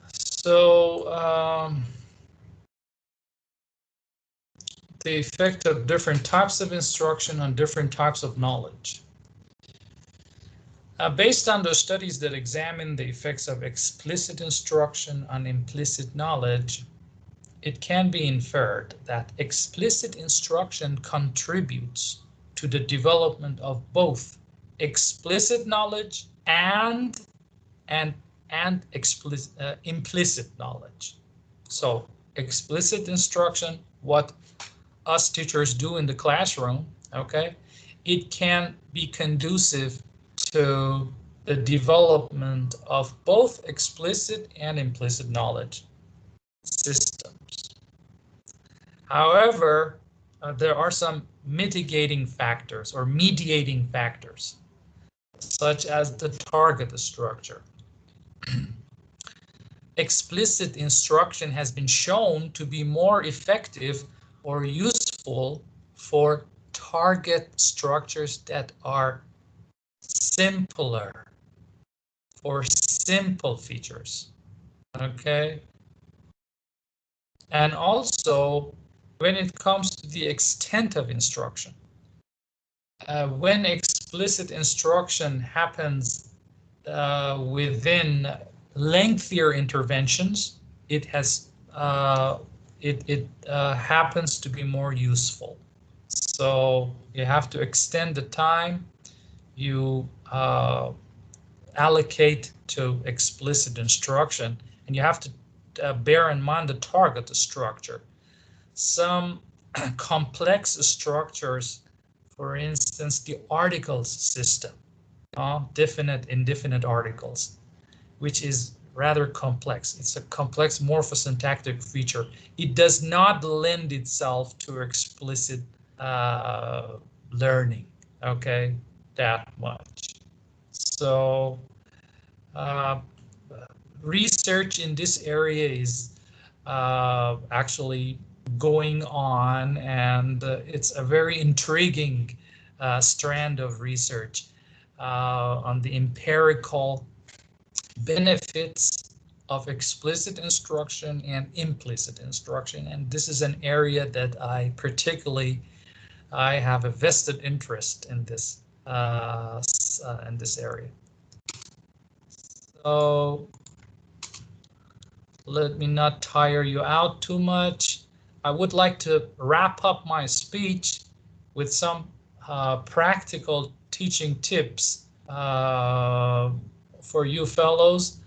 So the effect of different types of instruction on different types of knowledge. Based on the studies that examine the effects of explicit instruction on implicit knowledge, it can be inferred that explicit instruction contributes to the development of both explicit knowledge and implicit knowledge. So explicit instruction, what us teachers do in the classroom, okay, it can be conducive to the development of both explicit and implicit knowledge systems. However, there are some mitigating factors or mediating factors, such as the target structure. Explicit instruction has been shown to be more effective or useful for target structures that are simpler, for simple features, okay? And also, when it comes to the extent of instruction, when explicit instruction happens within lengthier interventions, it happens to be more useful. So you have to extend the time you allocate to explicit instruction, and you have to bear in mind the target structure. Some complex structures, for instance, the articles system, definite, indefinite articles, which is rather complex. It's a complex morphosyntactic feature. It does not lend itself to explicit learning, okay, that much. So research in this area is actually going on, and it's a very intriguing strand of research on the empirical benefits of explicit instruction and implicit instruction. And this is an area that I have a vested interest in this area. So let me not tire you out too much. I would like to wrap up my speech with some practical teaching tips for you fellows.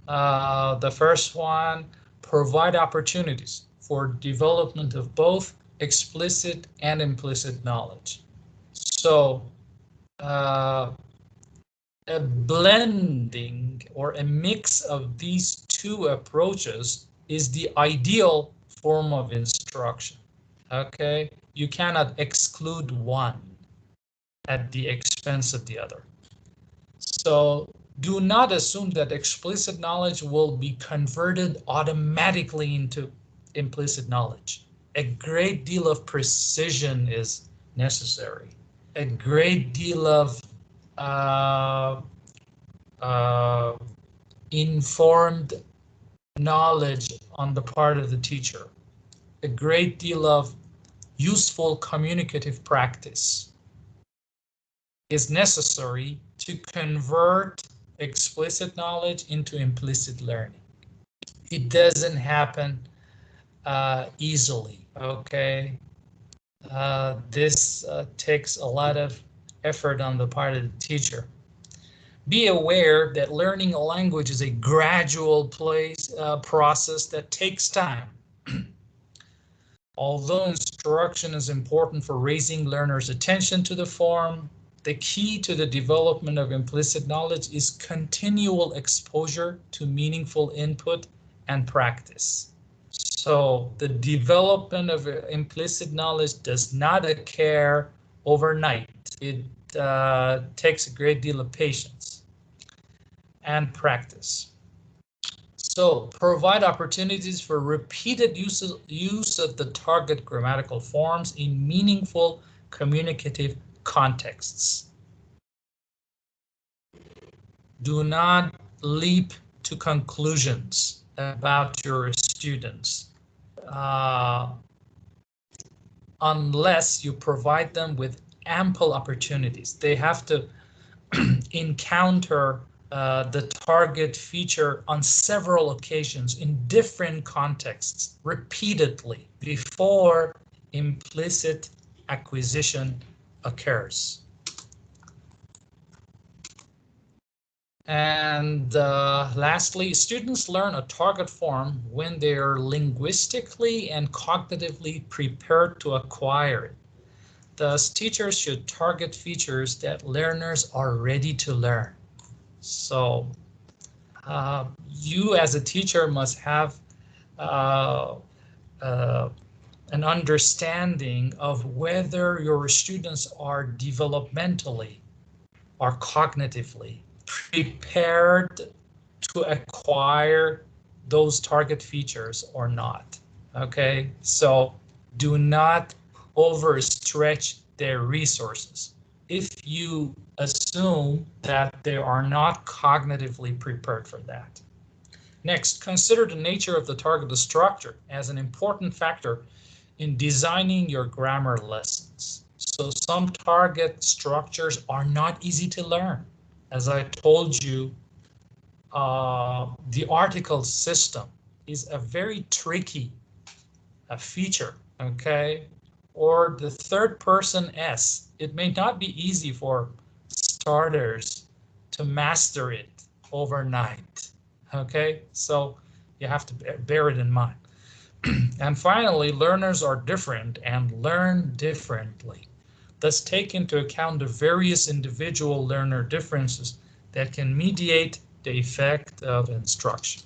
The first one, provide opportunities for development of both explicit and implicit knowledge. So a blending or a mix of these two approaches is the ideal form of instruction. Okay, you cannot exclude one at the expense of the other. So do not assume that explicit knowledge will be converted automatically into implicit knowledge. A great deal of precision is necessary. A great deal of informed knowledge on the part of the teacher. A great deal of useful communicative practice is necessary to convert explicit knowledge into implicit learning. It doesn't happen easily, okay? This takes a lot of effort on the part of the teacher. Be aware that learning a language is a gradual process that takes time. Although instruction is important for raising learners' attention to the form, the key to the development of implicit knowledge is continual exposure to meaningful input and practice. So the development of implicit knowledge does not occur overnight. It takes a great deal of patience and practice. So provide opportunities for repeated use of the target grammatical forms in meaningful communicative contexts. Do not leap to conclusions about your students. unless you provide them with ample opportunities. They have to encounter the target feature on several occasions in different contexts repeatedly before implicit acquisition occurs. And lastly, students learn a target form when they are linguistically and cognitively prepared to acquire it. Thus, teachers should target features that learners are ready to learn. So you as a teacher must have an understanding of whether your students are developmentally or cognitively prepared to acquire those target features or not. Okay, so do not overstretch their resources if you assume that they are not cognitively prepared for that. Next, consider the nature of the targeted structure as an important factor in designing your grammar lessons. So some target structures are not easy to learn. As I told you, the article system is a very tricky feature, okay? Or the third person S. It may not be easy for starters to master it overnight, okay? So you have to bear it in mind. And finally, learners are different and learn differently. Thus, take into account the various individual learner differences that can mediate the effect of instruction.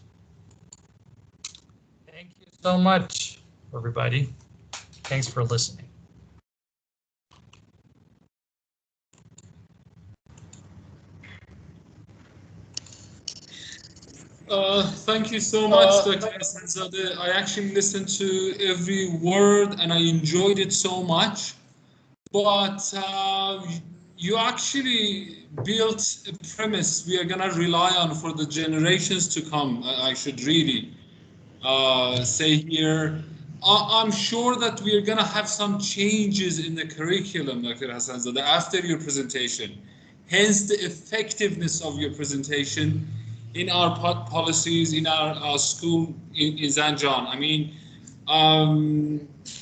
Thank you so much, everybody. Thanks for listening. Thank you so much, Dr. Hassanzadeh. I actually listened to every word and I enjoyed it so much. But you actually built a premise we are going to rely on for the generations to come. I should really say here. I'm sure that we are going to have some changes in the curriculum, Dr. Hassanzadeh, after your presentation. Hence the effectiveness of your presentation in our policies, in our school in Zanjan. I mean,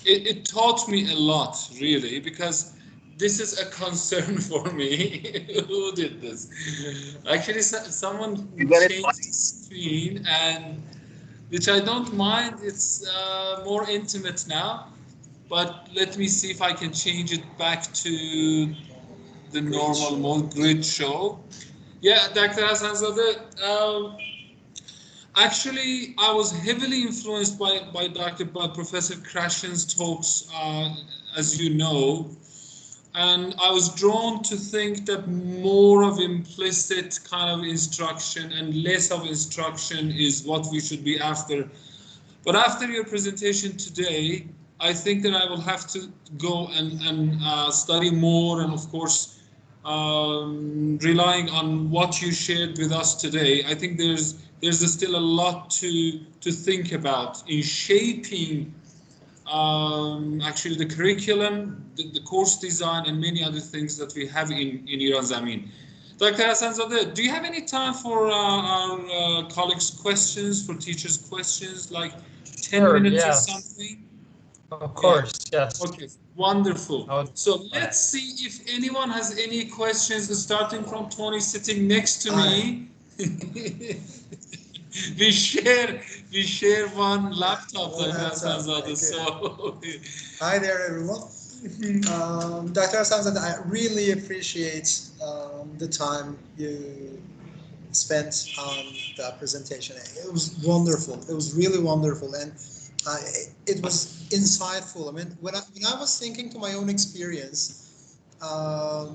it taught me a lot, really, because this is a concern for me. Who did this? Actually, someone changed the screen, and which I don't mind. It's more intimate now, but let me see if I can change it back to the normal mode, grid show. Yeah, Dr. Hassanzadeh, actually, I was heavily influenced by Professor Krashen's talks, as you know, and I was drawn to think that more of implicit kind of instruction and less of instruction is what we should be after. But after your presentation today, I think that I will have to go and study more, and of course, relying on what you shared with us today, I think there's still a lot to think about in shaping actually the curriculum, the course design, and many other things that we have in Iran Zamin. Dr. Hassanzadeh, do you have any time for our colleagues' questions, for teachers' questions, like 10 minutes or something? Of course, yes. Okay, wonderful. So let's see if anyone has any questions, starting from Tony sitting next to me. we share one laptop, so hi there, everyone. Dr. Hassanzadeh, I really appreciate the time you spent on the presentation. It was wonderful. It was really wonderful, and it was insightful. I mean, when I was thinking to my own experience, I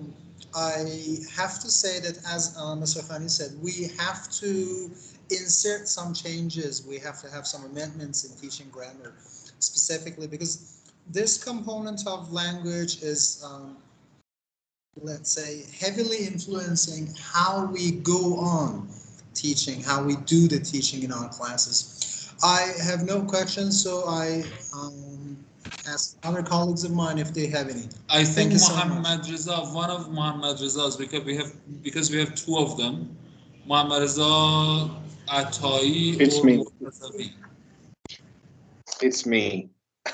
have to say that, as Mr. Khani said, we have to insert some changes. We have to have some amendments in teaching grammar, specifically because this component of language is, let's say, heavily influencing how we go on teaching, how we do the teaching in our classes. I have no questions, so I ask other colleagues of mine if they have any. I Thank think you so much. Muhammad Reza, one of Muhammad Reza's, because we have two of them, Muhammad Reza Atai It's or me. Murtazavi. It's me,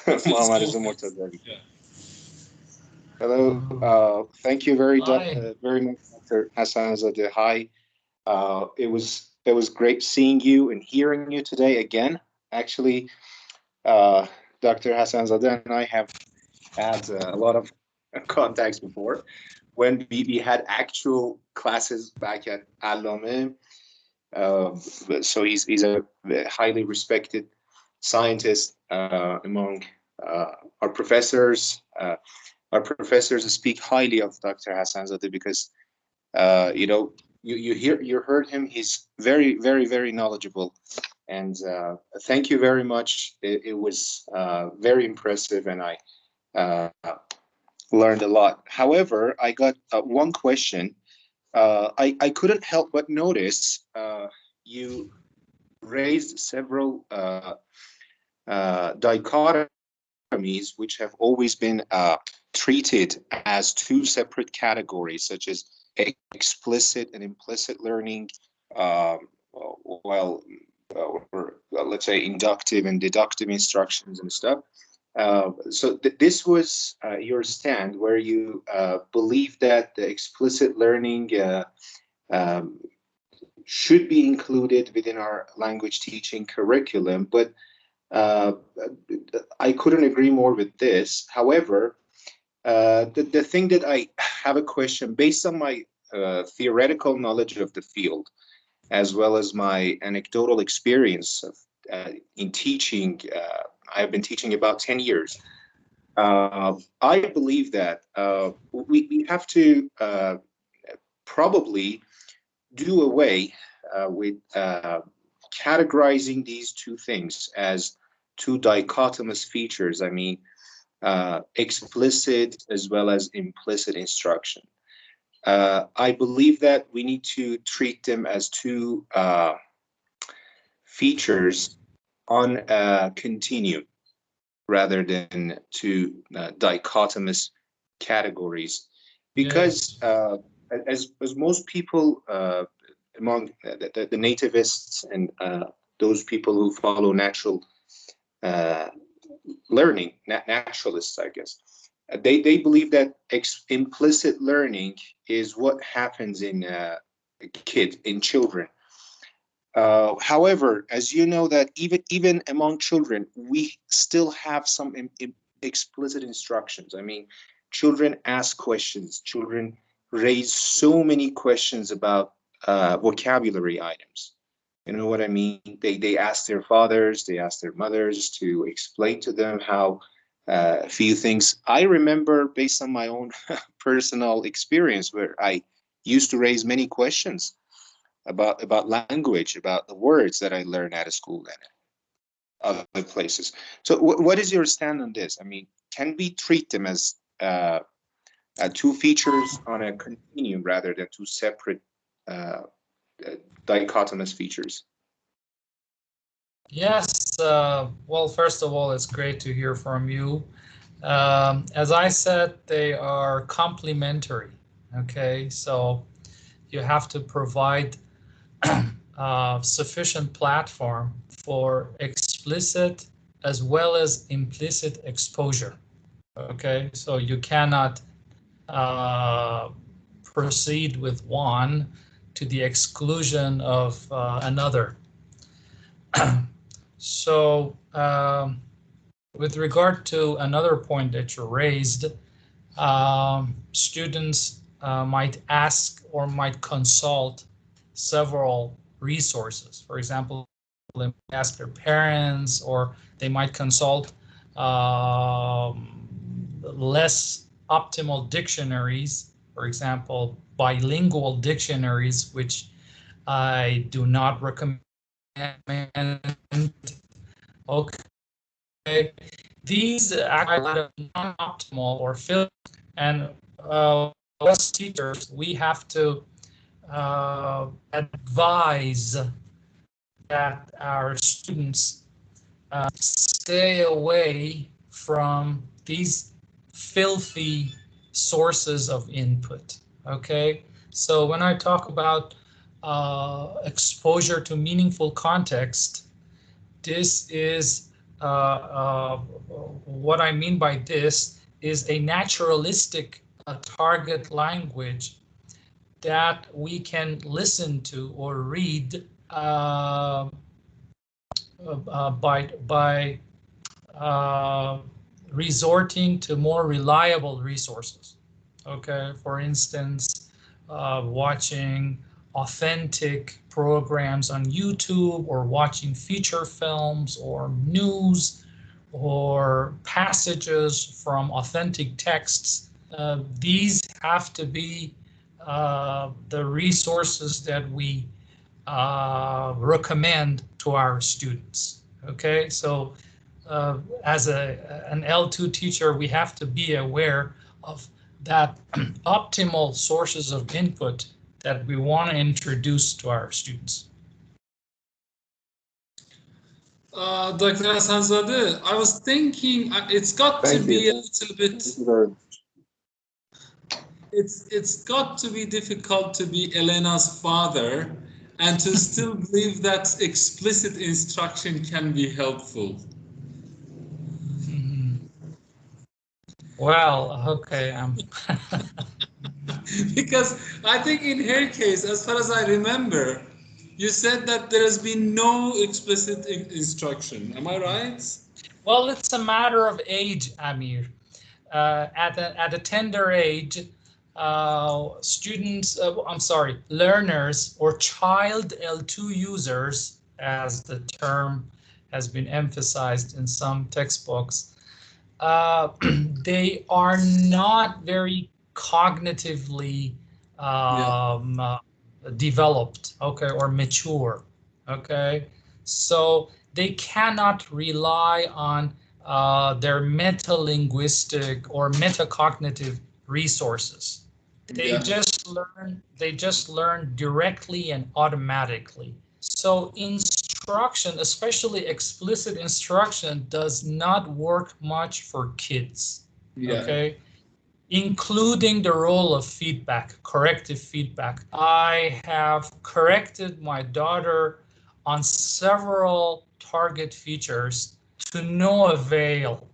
Okay, Muhammad so- Murtazavi. Yeah. Hello. Thank you very Hi. very much, Dr. Hassan Zadeh. Hi. It was great seeing you and hearing you today again. Actually, Dr. Hassan Zadeh and I have had a lot of contacts before when we had actual classes back at Allame. So he's a highly respected scientist among our professors. Our professors speak highly of Dr. Hassan Zadeh because you know you heard him. He's very knowledgeable, and thank you very much. It was very impressive, and I learned a lot. However, I got one question. I couldn't help but notice you raised several dichotomies which have always been treated as two separate categories, such as explicit and implicit learning, well, or let's say inductive and deductive instructions and stuff. So this was your stand, where you believe that the explicit learning should be included within our language teaching curriculum, but I couldn't agree more with this. However, the thing that I have a question based on my theoretical knowledge of the field, as well as my anecdotal experience of, in teaching. I've been teaching about 10 years. I believe that we have to probably do away with categorizing these two things as two dichotomous features. I mean, explicit as well as implicit instruction. I believe that we need to treat them as two features on a continuum rather than two dichotomous categories, because as most people among the nativists and those people who follow natural learning, naturalists, I guess, they believe that implicit learning is what happens in children. However, as you know, that even among children, we still have some explicit instructions. I mean, children ask questions. Children raise so many questions about vocabulary items. You know what I mean? They ask their fathers, they ask their mothers to explain to them how a few things. I remember, based on my own personal experience, where I used to raise many questions about language, about the words that I learned at a school and other places. So what is your stand on this? I mean, can we treat them as two features on a continuum rather than two separate dichotomous features? Yes, well, first of all, it's great to hear from you. As I said, they are complementary. Okay, so you have to provide sufficient platform for explicit as well as implicit exposure. Okay, so you cannot proceed with one to the exclusion of another. So with regard to another point that you raised, students might ask or might consult several resources. For example, they might ask their parents, or they might consult less optimal dictionaries, for example, bilingual dictionaries, which I do not recommend. Okay, these are non-optimal or fail, and as teachers, we have to advise that our students stay away from these filthy sources of input. Okay, so when I talk about exposure to meaningful context, this is what I mean by this is a naturalistic target language that we can listen to or read by resorting to more reliable resources. Okay, for instance, watching authentic programs on YouTube, or watching feature films or news or passages from authentic texts. These have to be the resources that we recommend to our students. Okay, so as an L2 teacher, we have to be aware of that optimal sources of input that we want to introduce to our students. Dr. Hasanzadeh, I was thinking it's got to be a little bit. It's got to be difficult to be Elena's father and to still believe that explicit instruction can be helpful. Well, okay. Because I think in her case, as far as I remember, you said that there has been no explicit instruction. Am I right? Well, it's a matter of age, Amir. At a tender age, learners or child L2 users, as the term has been emphasized in some textbooks, they are not very cognitively developed, okay, or mature, okay? So they cannot rely on their metalinguistic or metacognitive resources. They just learn directly and automatically. So instruction, especially explicit instruction, does not work much for kids. Okay, including the role of feedback, corrective feedback. I have corrected my daughter on several target features to no avail.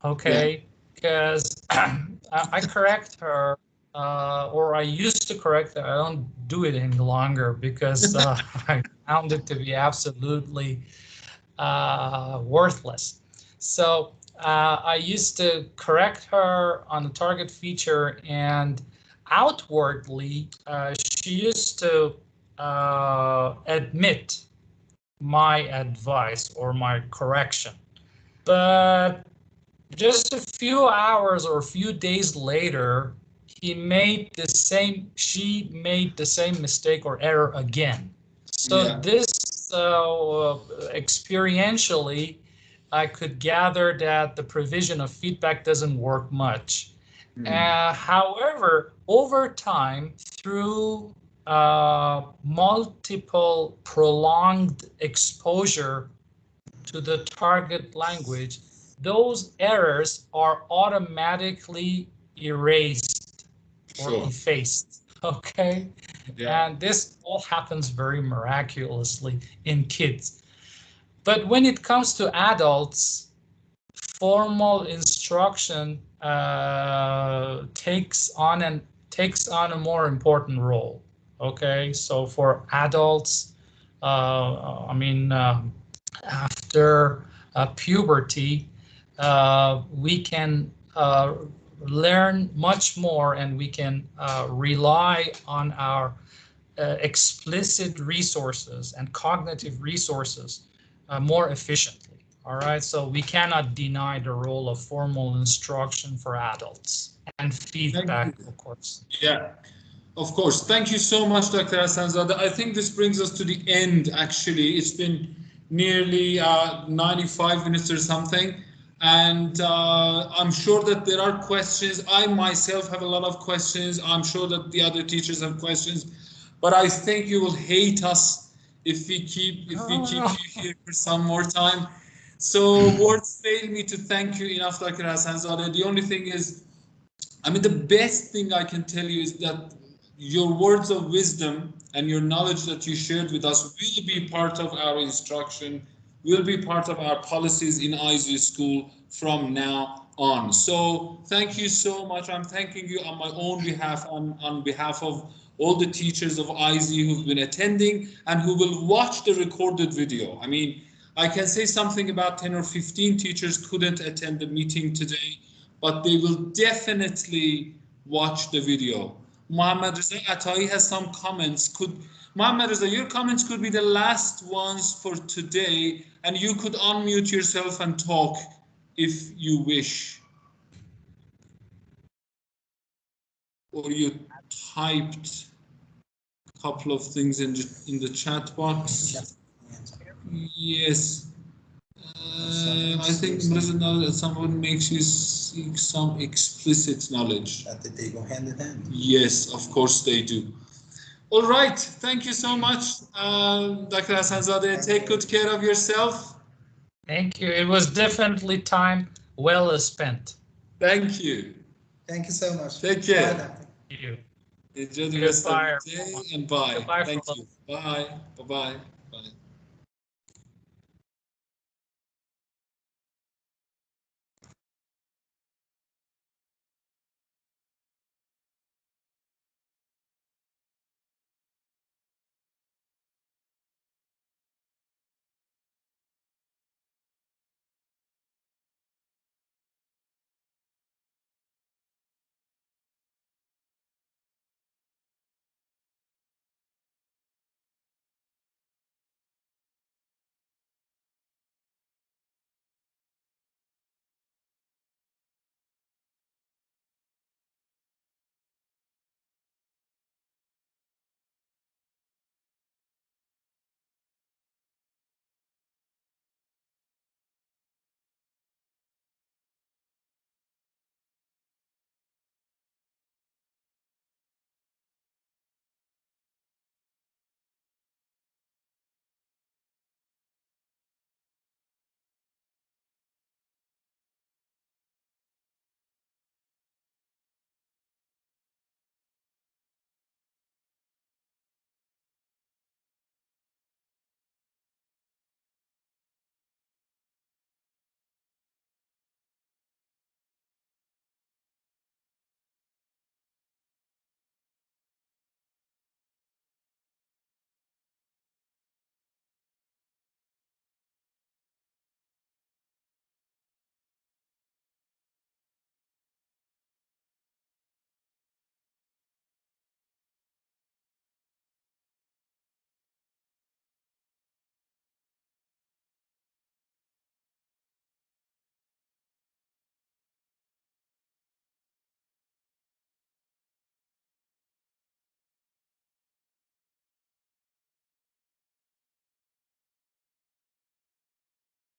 Okay, because I correct her, or I used to correct her. I don't do it any longer because I found it to be absolutely worthless. So I used to correct her on the target feature, and outwardly she used to admit my advice or my correction. But just a few hours or a few days later, she made the same mistake or error again. So this experientially, I could gather that the provision of feedback doesn't work much. However, over time, through multiple prolonged exposure to the target language, those errors are automatically erased or effaced. Okay. And this all happens very miraculously in kids. But when it comes to adults, formal instruction takes on a more important role. Okay, so for adults, after puberty, we can learn much more, and we can rely on our explicit resources and cognitive resources more efficiently. All right, so we cannot deny the role of formal instruction for adults and feedback, of course. Yeah, of course. Thank you so much, Dr. Hasanzadeh. I think this brings us to the end, actually. It's been nearly 95 minutes or something. And I'm sure that there are questions. I myself have a lot of questions. I'm sure that the other teachers have questions. But I think you will hate us if we keep you here for some more time. So words fail me to thank you enough, Dr. Hassanzadeh. The only thing is, I mean, the best thing I can tell you is that your words of wisdom and your knowledge that you shared with us will be part of our instruction, will be part of our policies in ISU school from now on. So thank you so much. I'm thanking you on my own behalf, on behalf of all the teachers of ISU who've been attending and who will watch the recorded video. I mean, I can say something about 10 or 15 teachers couldn't attend the meeting today, but they will definitely watch the video. Muhammad Reza Atai has some comments. Muhammad Reza, your comments could be the last ones for today, and you could unmute yourself and talk if you wish. Or you typed a couple of things in the chat box. Yes. I think implicit knowledge, someone makes you seek some explicit knowledge. That they go hand in hand. Yes, of course they do. All right, thank you so much, Dr. Hassanzadeh. Take good care of yourself. Thank you. It was definitely time well spent. Thank you. Thank you so much. Take care. Bye. Thank you. Enjoy the rest of the day and bye. Goodbye, Thank Philip. you. Bye. Bye-bye. Bye.